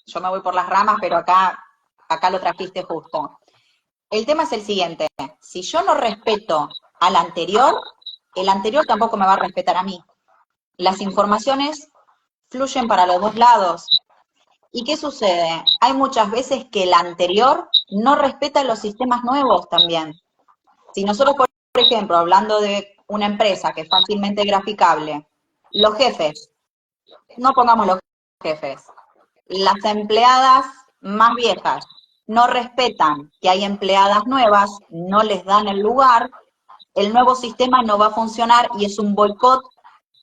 Yo me voy por las ramas, pero acá lo trajiste justo. El tema es el siguiente, si yo no respeto al anterior, el anterior tampoco me va a respetar a mí. Las informaciones fluyen para los dos lados. ¿Y qué sucede? Hay muchas veces que el anterior no respeta los sistemas nuevos también. Si nosotros, por ejemplo, hablando de una empresa que es fácilmente graficable, los jefes, no pongamos los jefes, las empleadas más viejas no respetan que hay empleadas nuevas, no les dan el lugar, el nuevo sistema no va a funcionar y es un boicot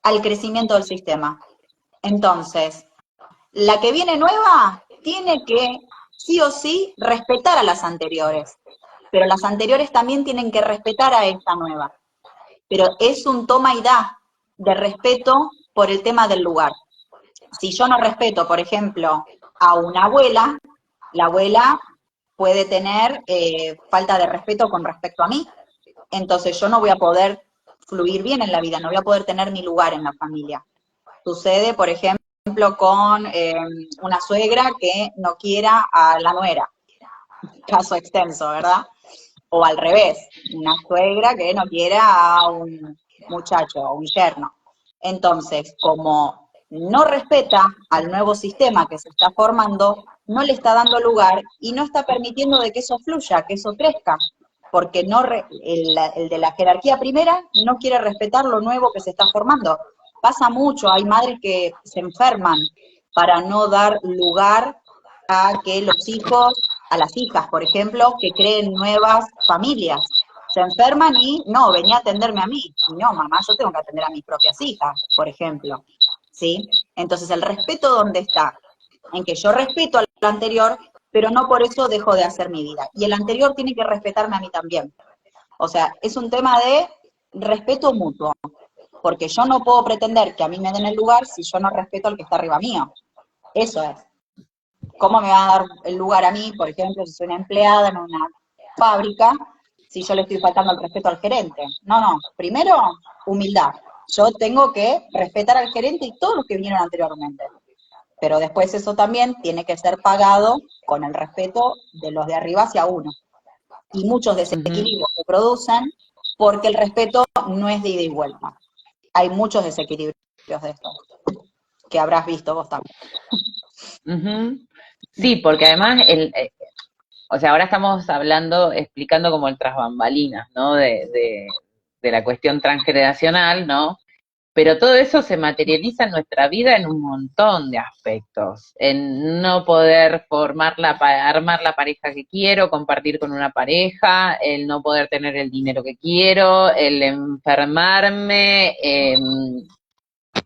al crecimiento del sistema. Entonces, la que viene nueva tiene que, sí o sí, respetar a las anteriores, pero las anteriores también tienen que respetar a esta nueva. Pero es un toma y da de respeto por el tema del lugar. Si yo no respeto, por ejemplo, a una abuela, la abuela puede tener falta de respeto con respecto a mí. Entonces yo no voy a poder fluir bien en la vida, no voy a poder tener mi lugar en la familia. Sucede, por ejemplo, con una suegra que no quiera a la nuera, caso extenso, ¿verdad? O al revés, una suegra que no quiera a un muchacho, a un yerno. Entonces, como no respeta al nuevo sistema que se está formando, no le está dando lugar y no está permitiendo de que eso fluya, que eso crezca, porque no el de la jerarquía primera no quiere respetar lo nuevo que se está formando. Pasa mucho, hay madres que se enferman para no dar lugar a que los hijos, a las hijas, por ejemplo, que creen nuevas familias. Se enferman y, no, venía a atenderme a mí. Y no, mamá, yo tengo que atender a mis propias hijas, por ejemplo. ¿Sí? Entonces, ¿el respeto dónde está? En que yo respeto al anterior, pero no por eso dejo de hacer mi vida. Y el anterior tiene que respetarme a mí también. O sea, es un tema de respeto mutuo, porque yo no puedo pretender que a mí me den el lugar si yo no respeto al que está arriba mío. Eso es. ¿Cómo me va a dar el lugar a mí, por ejemplo, si soy una empleada en una fábrica, si yo le estoy faltando el respeto al gerente? No, no. Primero, humildad. Yo tengo que respetar al gerente y todos los que vinieron anteriormente. Pero después eso también tiene que ser pagado con el respeto de los de arriba hacia uno. Y muchos desequilibrios se producen porque el respeto no es de ida y vuelta. Hay muchos desequilibrios de esto, que habrás visto vos también. Sí, porque además, o sea, ahora estamos hablando, explicando como el tras bambalinas, ¿no? De la cuestión transgeneracional, ¿no? Pero todo eso se materializa en nuestra vida en un montón de aspectos, en no poder armar la pareja que quiero, compartir con una pareja, el no poder tener el dinero que quiero, el enfermarme,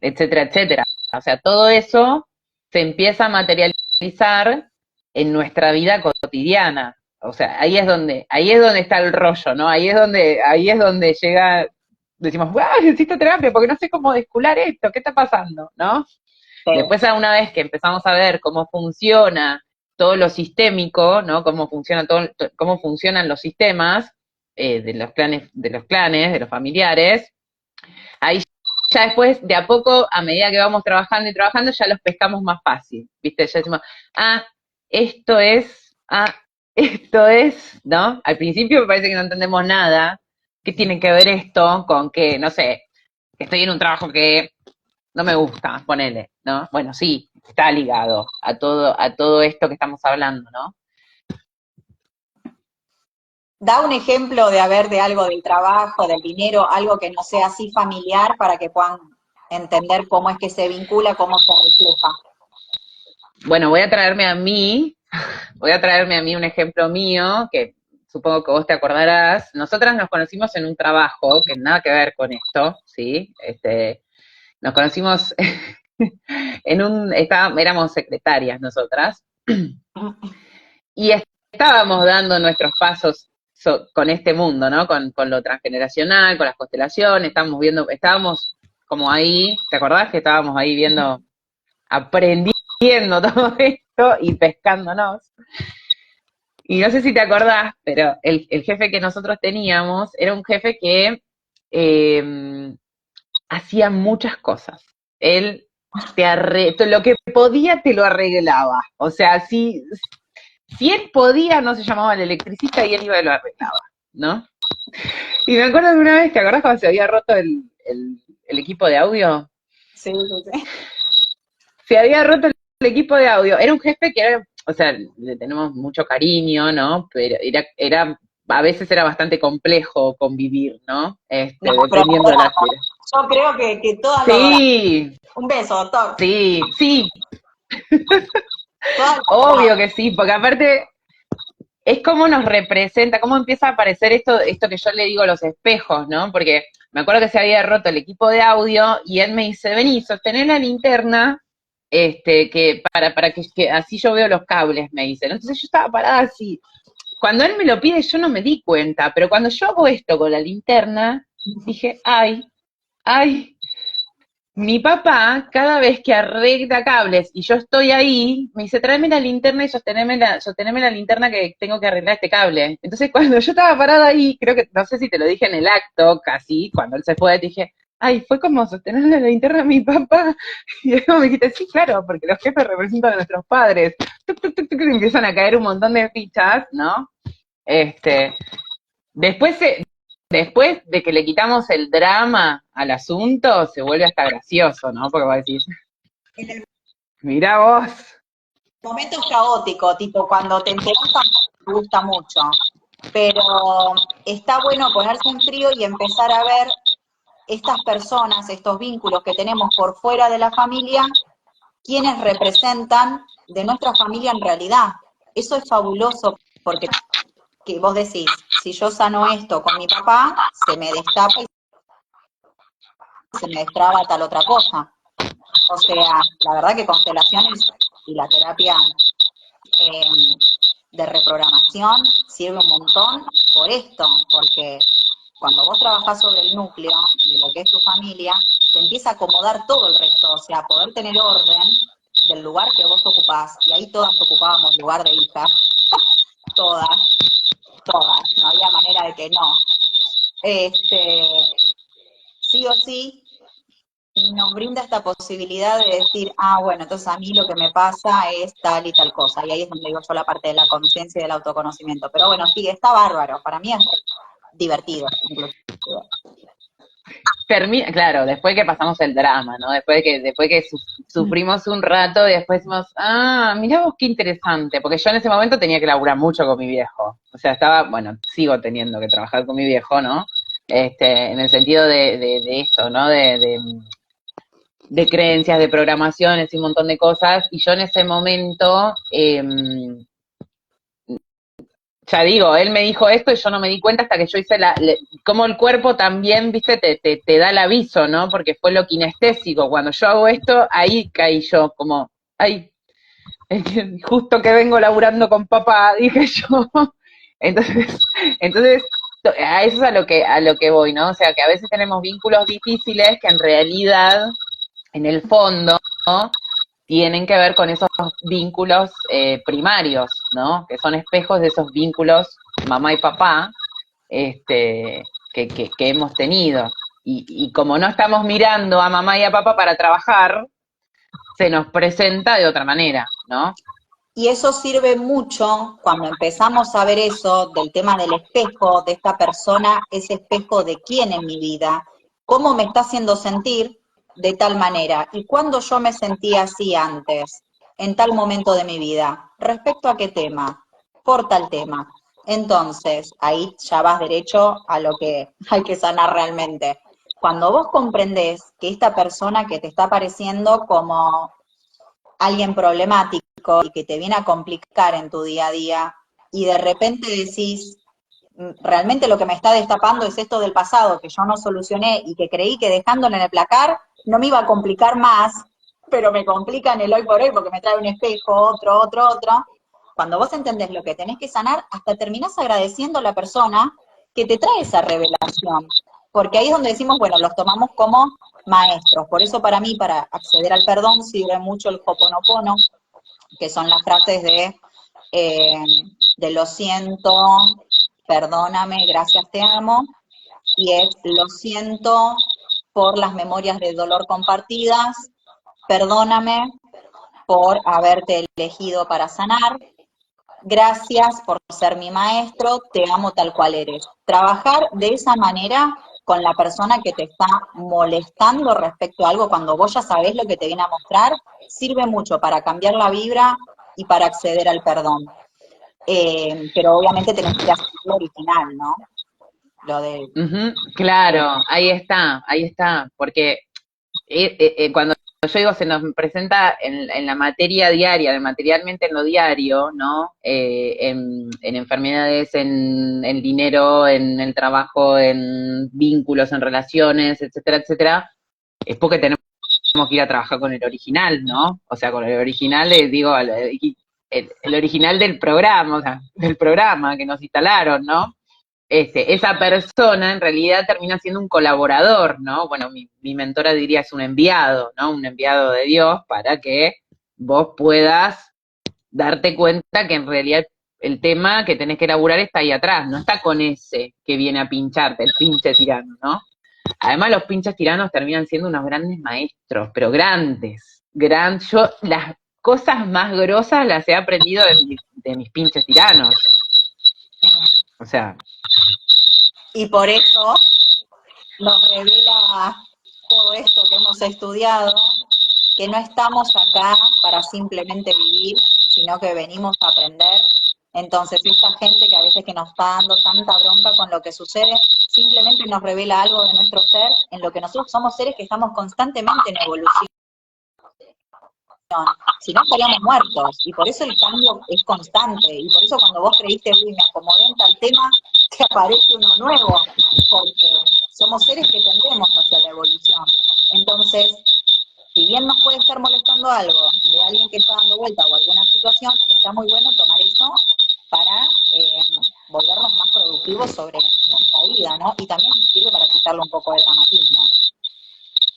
etcétera, etcétera. O sea, todo eso se empieza a materializar en nuestra vida cotidiana. O sea, ahí es donde está el rollo, ¿no? Ahí es donde llega, decimos, wow, necesito terapia porque no sé cómo descular esto, ¿qué está pasando? ¿No? Sí. Después, una vez que empezamos a ver cómo funciona todo lo sistémico, ¿no? Cómo funcionan los sistemas de los clanes, de los familiares, ahí ya después, de a poco, a medida que vamos trabajando y trabajando, ya los pescamos más fácil, ¿viste? Ya decimos, ah, esto es, ah, esto es, ¿no? Al principio me parece que no entendemos nada. ¿Qué tiene que ver esto con que, no sé, que estoy en un trabajo que no me gusta, ponele, ¿no? Bueno, sí, está ligado a todo esto que estamos hablando, ¿no? Da un ejemplo de algo del trabajo, del dinero, algo que no sea así familiar para que puedan entender cómo es que se vincula, cómo se refleja. Bueno, voy a traerme a mí un ejemplo mío, que supongo que vos te acordarás. Nosotras nos conocimos en un trabajo que nada que ver con esto, ¿sí? Nos conocimos éramos secretarias nosotras, y estábamos dando nuestros pasos con este mundo, ¿no? Con lo transgeneracional, con las constelaciones, estábamos como ahí, ¿te acordás que estábamos ahí viendo, aprendiendo todo esto y pescándonos? Y no sé si te acordás, pero el jefe que nosotros teníamos era un jefe que hacía muchas cosas. Él lo que podía te lo arreglaba. O sea, si él podía, no se llamaba el electricista y él iba y lo arreglaba, ¿no? Y me acuerdo de una vez, ¿te acordás cuando se había roto el equipo de audio? Sí, sí, sí. Se había roto el equipo de audio. Era un jefe que era, o sea, le tenemos mucho cariño, ¿no? Pero a veces era bastante complejo convivir, ¿no? No, Dependiendo de la fila. yo creo que todas lo adoramos. Sí, Un beso, doctor. sí, Todas lo obvio adoramos. que sí, porque aparte es como nos representa, cómo empieza a aparecer esto que yo le digo los espejos, ¿no? Porque me acuerdo que se había roto el equipo de audio y él me dice, vení, sostener la linterna, que para que así yo veo los cables, me dice. Entonces yo estaba parada así. Cuando él me lo pide yo no me di cuenta, pero cuando yo hago esto con la linterna, dije, ay, mi papá, cada vez que arregla cables y yo estoy ahí, me dice, tráeme la linterna y sosteneme la linterna que tengo que arreglar este cable. Entonces, cuando yo estaba parada ahí, creo que, no sé si te lo dije en el acto, casi, cuando él se fue, dije, ay, fue como sostenerle la linterna a mi papá. Y luego me dijiste, sí, claro, porque los jefes representan a nuestros padres. Tuc, tuc, tuc, tuc, y empiezan a caer un montón de fichas, ¿no? Este, después Después de que le quitamos el drama al asunto, se vuelve hasta gracioso, ¿no? Porque vos decís, En el mirá vos. momento es caótico, tipo cuando te enteras te gusta mucho, pero está bueno ponerse en frío y empezar a ver estas personas, estos vínculos que tenemos por fuera de la familia, quienes representan de nuestra familia en realidad. Eso es fabuloso porque que vos decís, si yo sano esto con mi papá, se me destapa y se me destraba tal otra cosa. O sea, la verdad que constelaciones y la terapia eh, de reprogramación sirve un montón por esto, porque cuando vos trabajás sobre el núcleo de lo que es tu familia, te empieza a acomodar todo el resto, o sea, poder tener orden del lugar que vos ocupás, y ahí todas ocupábamos lugar de hija, todas, no había manera de que no. Sí o sí, nos brinda esta posibilidad de decir, ah, bueno, entonces a mí lo que me pasa es tal y tal cosa. Y ahí es donde digo yo la parte de la conciencia y del autoconocimiento. Pero bueno, sí, está bárbaro. Para mí es divertido, inclusive. Termina, claro, después que pasamos el drama, ¿no? Después que sufrimos un rato, después decimos, mirá vos qué interesante, porque yo en ese momento tenía que laburar mucho con mi viejo. O sea, bueno, sigo teniendo que trabajar con mi viejo, ¿no? En el sentido de esto, ¿no? De creencias, de programaciones y un montón de cosas. Y yo en ese momento, ya digo, él me dijo esto y yo no me di cuenta hasta que yo hice como el cuerpo también, viste, te da el aviso, ¿no? Porque fue lo kinestésico. Cuando yo hago esto, ahí caí yo, como, ay, justo que vengo laburando con papá, dije yo. Entonces, entonces, a eso es a lo que voy, ¿no? O sea, que a veces tenemos vínculos difíciles que en realidad, en el fondo, ¿no? Tienen que ver con esos vínculos primarios, ¿no? Que son espejos de esos vínculos mamá y papá que hemos tenido. Y como no estamos mirando a mamá y a papá para trabajar, se nos presenta de otra manera, ¿no? Y eso sirve mucho cuando empezamos a ver eso del tema del espejo, de esta persona, ese espejo de quién en mi vida, cómo me está haciendo sentir de tal manera y cuándo yo me sentía así antes, en tal momento de mi vida, respecto a qué tema, por tal tema. Entonces, ahí ya vas derecho a lo que hay que sanar realmente. Cuando vos comprendés que esta persona que te está apareciendo como alguien problemático y que te viene a complicar en tu día a día, y de repente decís, realmente lo que me está destapando es esto del pasado que yo no solucioné y que creí que dejándolo en el placar no me iba a complicar más, pero me complica en el hoy por hoy porque me trae un espejo, otro. Cuando vos entendés lo que tenés que sanar, hasta terminás agradeciendo a la persona que te trae esa revelación. Porque ahí es donde decimos, bueno, los tomamos como maestros. Por eso para mí, para acceder al perdón, sirve mucho el Ho'oponopono, que son las frases de lo siento, perdóname, gracias, te amo, y es lo siento por las memorias de dolor compartidas, perdóname por haberte elegido para sanar, gracias por ser mi maestro, te amo tal cual eres. Trabajar de esa manera con la persona que te está molestando respecto a algo, cuando vos ya sabés lo que te viene a mostrar, sirve mucho para cambiar la vibra y para acceder al perdón. Pero obviamente tenés que hacer lo original, ¿no? Lo de... Claro, ahí está, porque cuando yo digo, se nos presenta en la materia diaria, materialmente en lo diario, ¿no? En enfermedades, en dinero, en el trabajo, en vínculos, en relaciones, etcétera, etcétera, es porque tenemos que ir a trabajar con el original, ¿no? O sea, con el original, digo, el original del programa, o sea, del programa que nos instalaron, ¿no? Esa persona en realidad termina siendo un colaborador, ¿no? Bueno, mi mentora diría es un enviado, ¿no? Un enviado de Dios para que vos puedas darte cuenta que en realidad el tema que tenés que elaborar está ahí atrás, no está con ese que viene a pincharte, el pinche tirano, ¿no? Además los pinches tiranos terminan siendo unos grandes maestros, pero grandes, yo las cosas más grosas las he aprendido de mis pinches tiranos. O sea, Y por eso nos revela todo esto que hemos estudiado, que no estamos acá para simplemente vivir, sino que venimos a aprender. Entonces, esta gente que a veces que nos está dando tanta bronca con lo que sucede, simplemente nos revela algo de nuestro ser, en lo que nosotros somos seres que estamos constantemente en evolución. Si no estaríamos muertos, y por eso el cambio es constante, y por eso cuando vos creíste, uy, me acomodé en tal tema, te aparece uno nuevo, porque somos seres que tendemos hacia la evolución. Entonces, si bien nos puede estar molestando algo de alguien que está dando vuelta o alguna situación, está muy bueno tomar eso para volvernos más productivos sobre nuestra vida, ¿no? Y también sirve para quitarle un poco de dramatismo,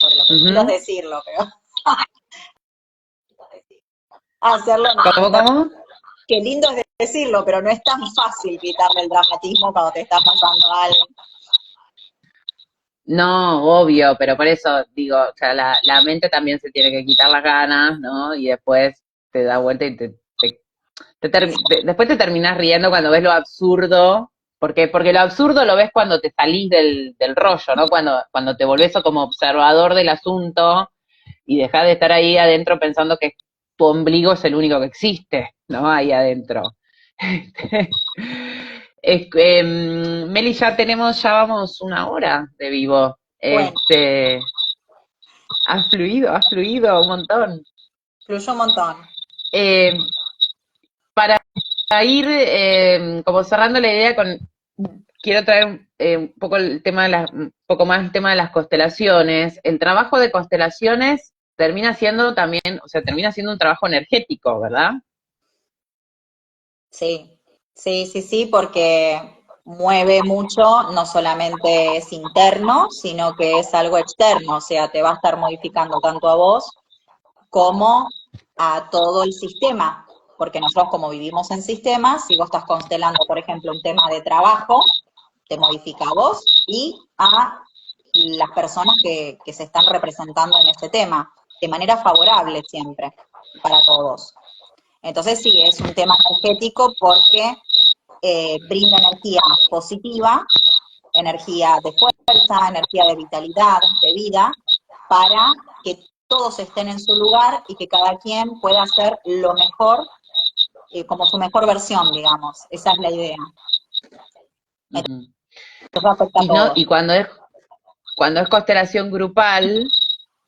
sobre lo que no quiero decirlo, pero hacerlo ¿Cómo? qué lindo es decirlo, pero no es tan fácil quitarle el dramatismo cuando te está pasando algo. No, obvio, pero por eso digo, o sea, la mente también se tiene que quitar las ganas, ¿no? Y después te da vuelta y después te terminás riendo cuando ves lo absurdo, porque lo absurdo lo ves cuando te salís del rollo, ¿no? Cuando te volvés como observador del asunto y dejás de estar ahí adentro pensando que tu ombligo es el único que existe, ¿no? Ahí adentro. Meli, ya vamos una hora de vivo. Bueno, Ha fluido un montón. fluyó un montón. Eh, para ir como cerrando la idea quiero traer un poco el tema un poco más el tema de las constelaciones. El trabajo de constelaciones termina siendo también, o sea, termina siendo un trabajo energético, ¿verdad? Sí, sí, porque mueve mucho, no solamente es interno, sino que es algo externo, o sea, te va a estar modificando tanto a vos como a todo el sistema, porque nosotros como vivimos en sistemas, si vos estás constelando, por ejemplo, un tema de trabajo, te modifica a vos y a las personas que se están representando en ese tema, de manera favorable siempre, para todos. Entonces sí, es un tema energético porque brinda energía positiva, energía de fuerza, energía de vitalidad, de vida, para que todos estén en su lugar y que cada quien pueda hacer lo mejor, como su mejor versión, digamos. Esa es la idea. Uh-huh. Entonces afecta a Y no, todos. cuando es constelación grupal,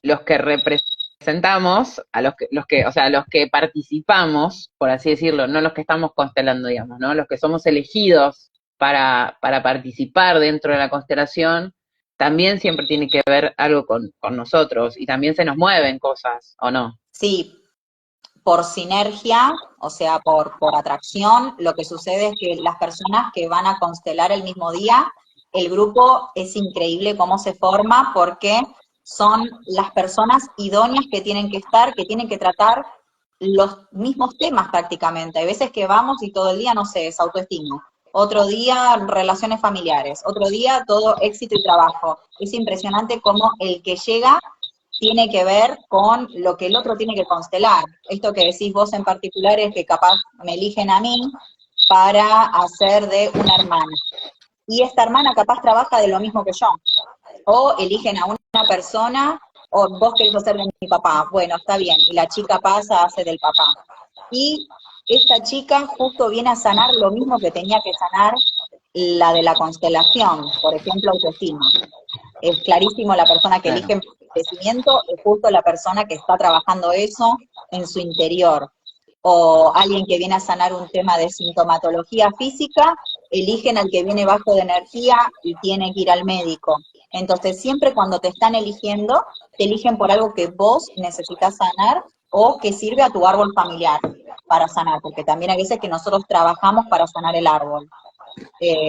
los que representamos, o sea, los que participamos, por así decirlo, no los que estamos constelando, digamos, ¿no? Los que somos elegidos para participar dentro de la constelación, también siempre tiene que ver algo con nosotros, y también se nos mueven cosas, ¿o no? Sí, por sinergia, o sea, por atracción, lo que sucede es que las personas que van a constelar el mismo día, el grupo es increíble cómo se forma porque son las personas idóneas que tienen que estar, que tienen que tratar los mismos temas prácticamente. Hay veces que vamos y todo el día, no sé, es autoestima. Otro día, relaciones familiares. Otro día, todo éxito y trabajo. Es impresionante cómo el que llega tiene que ver con lo que el otro tiene que constelar. Esto que decís vos en particular es que capaz me eligen a mí para hacer de una hermana. Y esta hermana capaz trabaja de lo mismo que yo. O eligen a una persona, o vos querés hacer de mi papá. Bueno, está bien. Y la chica pasa, hace del papá. Y esta chica justo viene a sanar lo mismo que tenía que sanar la de la constelación, por ejemplo, autoestima. Es clarísimo la persona que Claro. eligen crecimiento es justo la persona que está trabajando eso en su interior. O alguien que viene a sanar un tema de sintomatología física, eligen al que viene bajo de energía y tiene que ir al médico. Entonces, siempre cuando te están eligiendo, te eligen por algo que vos necesitas sanar o que sirve a tu árbol familiar para sanar, porque también hay veces que nosotros trabajamos para sanar el árbol.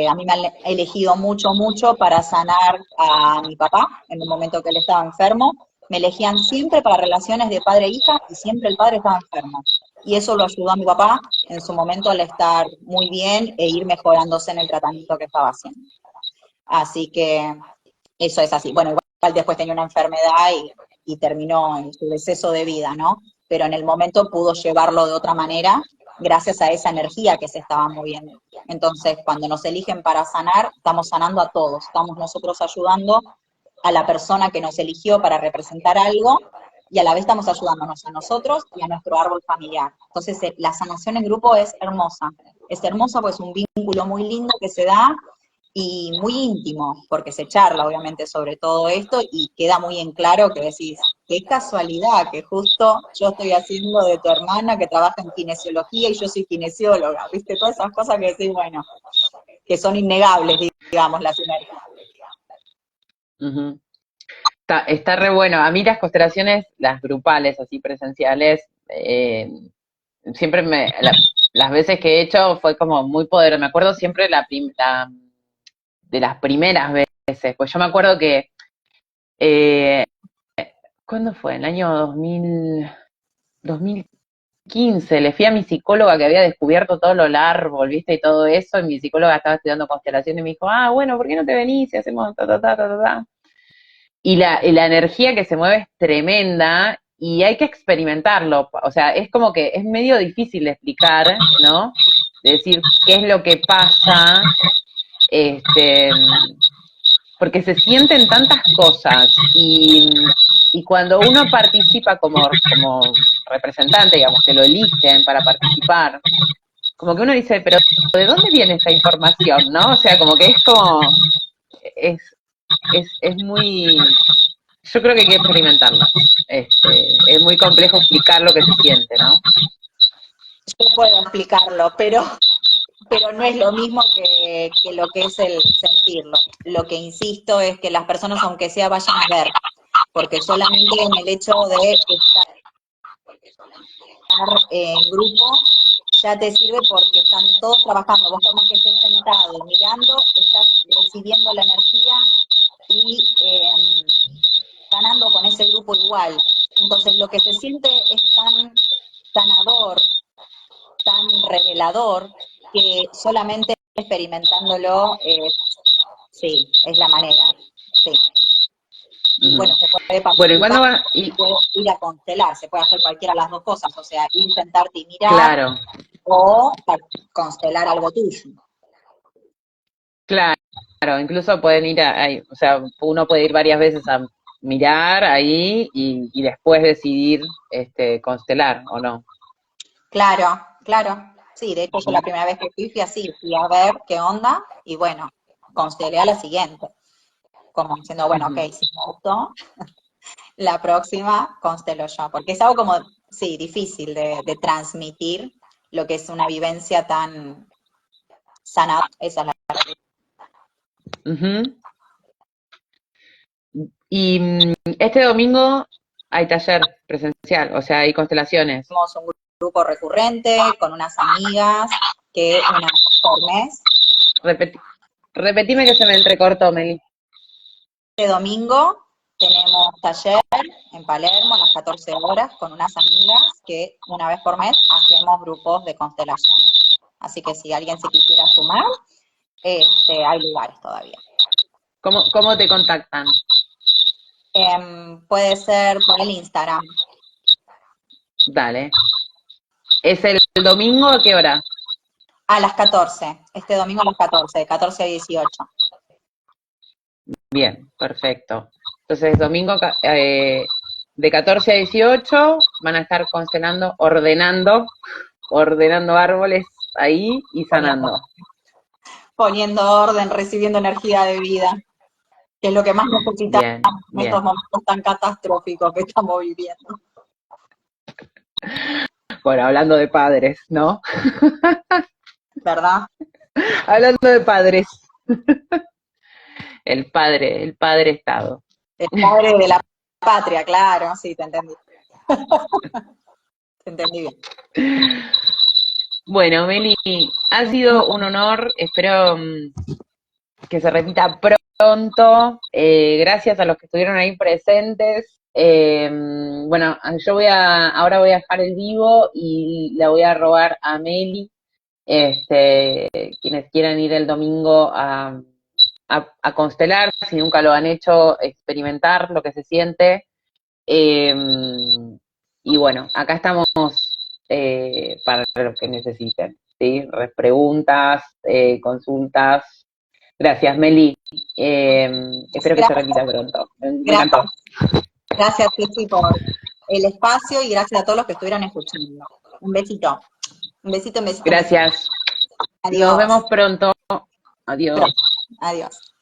A mí me han elegido mucho, mucho para sanar a mi papá en un momento que él estaba enfermo. Me elegían siempre para relaciones de padre e hija y siempre el padre estaba enfermo. Y eso lo ayudó a mi papá en su momento al estar muy bien e ir mejorándose en el tratamiento que estaba haciendo. Así que eso es así. Bueno, igual después tenía una enfermedad y terminó en su deceso de vida, ¿no? Pero en el momento pudo llevarlo de otra manera gracias a esa energía que se estaba moviendo. Entonces, cuando nos eligen para sanar, estamos sanando a todos, estamos nosotros ayudando a la persona que nos eligió para representar algo y a la vez estamos ayudándonos a nosotros y a nuestro árbol familiar. Entonces, la sanación en grupo es hermosa pues es un vínculo muy lindo que se da y muy íntimo, porque se charla obviamente sobre todo esto y queda muy en claro que decís, qué casualidad que justo yo estoy haciendo de tu hermana que trabaja en kinesiología y yo soy kinesióloga, ¿viste? Todas esas cosas que decís, bueno, que son innegables, digamos, las sinergias. Uh-huh. Está re bueno. A mí las constelaciones, las grupales, así presenciales, siempre las veces que he hecho fue como muy poderoso. Me acuerdo siempre de las primeras veces, pues yo me acuerdo que, eh, ¿cuándo fue? En el año 2015, le fui a mi psicóloga que había descubierto todo lo árbol, ¿viste? Y todo eso, y mi psicóloga estaba estudiando constelación y me dijo, bueno, ¿por qué no te venís y hacemos ta, ta, ta, ta, ta, ta? Y la energía que se mueve es tremenda y hay que experimentarlo. O sea, es como que es medio difícil de explicar, ¿no? De decir qué es lo que pasa, este, porque se sienten tantas cosas y cuando uno participa como representante, digamos, que lo eligen para participar, como que uno dice, pero ¿de dónde viene esta información, no? O sea, como que es, es muy, yo creo que hay que experimentarlo. Es muy complejo explicar lo que se siente, ¿no? Yo puedo explicarlo, pero no es lo mismo que lo que es el sentirlo. Lo que insisto es que las personas, aunque sea, vayan a ver, porque solamente en el hecho de estar en grupo ya te sirve porque están todos trabajando. Vos por más que estés sentado mirando, estás recibiendo la energía y ganando con ese grupo igual. Entonces lo que se siente es tan sanador, tan revelador, que solamente experimentándolo sí, es la manera. Sí. Y bueno, se puede Bueno, ¿y participar, cuándo va? se puede ir a constelar, se puede hacer cualquiera de las dos cosas, o sea, ir sentarte y mirar Claro, o constelar algo tuyo. claro. Incluso pueden ir o sea, uno puede ir varias veces a mirar ahí y después decidir constelar o no. Claro, claro. Sí, de hecho yo la primera vez que fui así, fui a ver qué onda y bueno, constelé a la siguiente. Como diciendo, bueno, ok, si me gustó, la próxima constelo yo. Porque es algo como, sí, difícil de transmitir lo que es una vivencia tan sana. Esa es la Ujú. Y este domingo hay taller presencial, o sea, hay constelaciones. tenemos un grupo recurrente con unas amigas que una vez por mes. Repetime que se me entrecortó, Meli. Este domingo tenemos taller en Palermo a las 14 horas con unas amigas que una vez por mes hacemos grupos de constelaciones. Así que si alguien se quisiera sumar, hay lugares todavía. ¿Cómo te contactan? Puede ser por el Instagram. Dale. ¿Es el domingo a qué hora? A las 14, este domingo a las 14, de 14 a 18. Bien, perfecto. Entonces, domingo de 14 a 18 van a estar constelando, ordenando árboles ahí y sanando. Poniendo orden, recibiendo energía de vida. que es lo que más necesitamos Bien, en bien. estos momentos tan catastróficos que estamos viviendo. Bueno, hablando de padres, ¿no? ¿Verdad? Hablando de padres, el padre Estado. El padre de la patria, claro, sí, te entendí. Te entendí bien. Bueno, Meli, ha sido un honor, espero que se repita pronto. Gracias a los que estuvieron ahí presentes. Bueno, ahora voy a dejar el vivo y la voy a robar a Meli. Quienes quieran ir el domingo a constelar, si nunca lo han hecho, experimentar lo que se siente. Eh, y bueno, acá estamos para lo que necesiten, ¿sí? Preguntas, consultas. Gracias, Meli. Espero que se Gracias, repita pronto. Me gracias, encantó. gracias, Ceci, por el espacio y gracias a todos los que estuvieron escuchando. Un besito. Un besito, un besito, un besito. Gracias. Nos Adiós. vemos pronto. Adiós. Pronto. Adiós.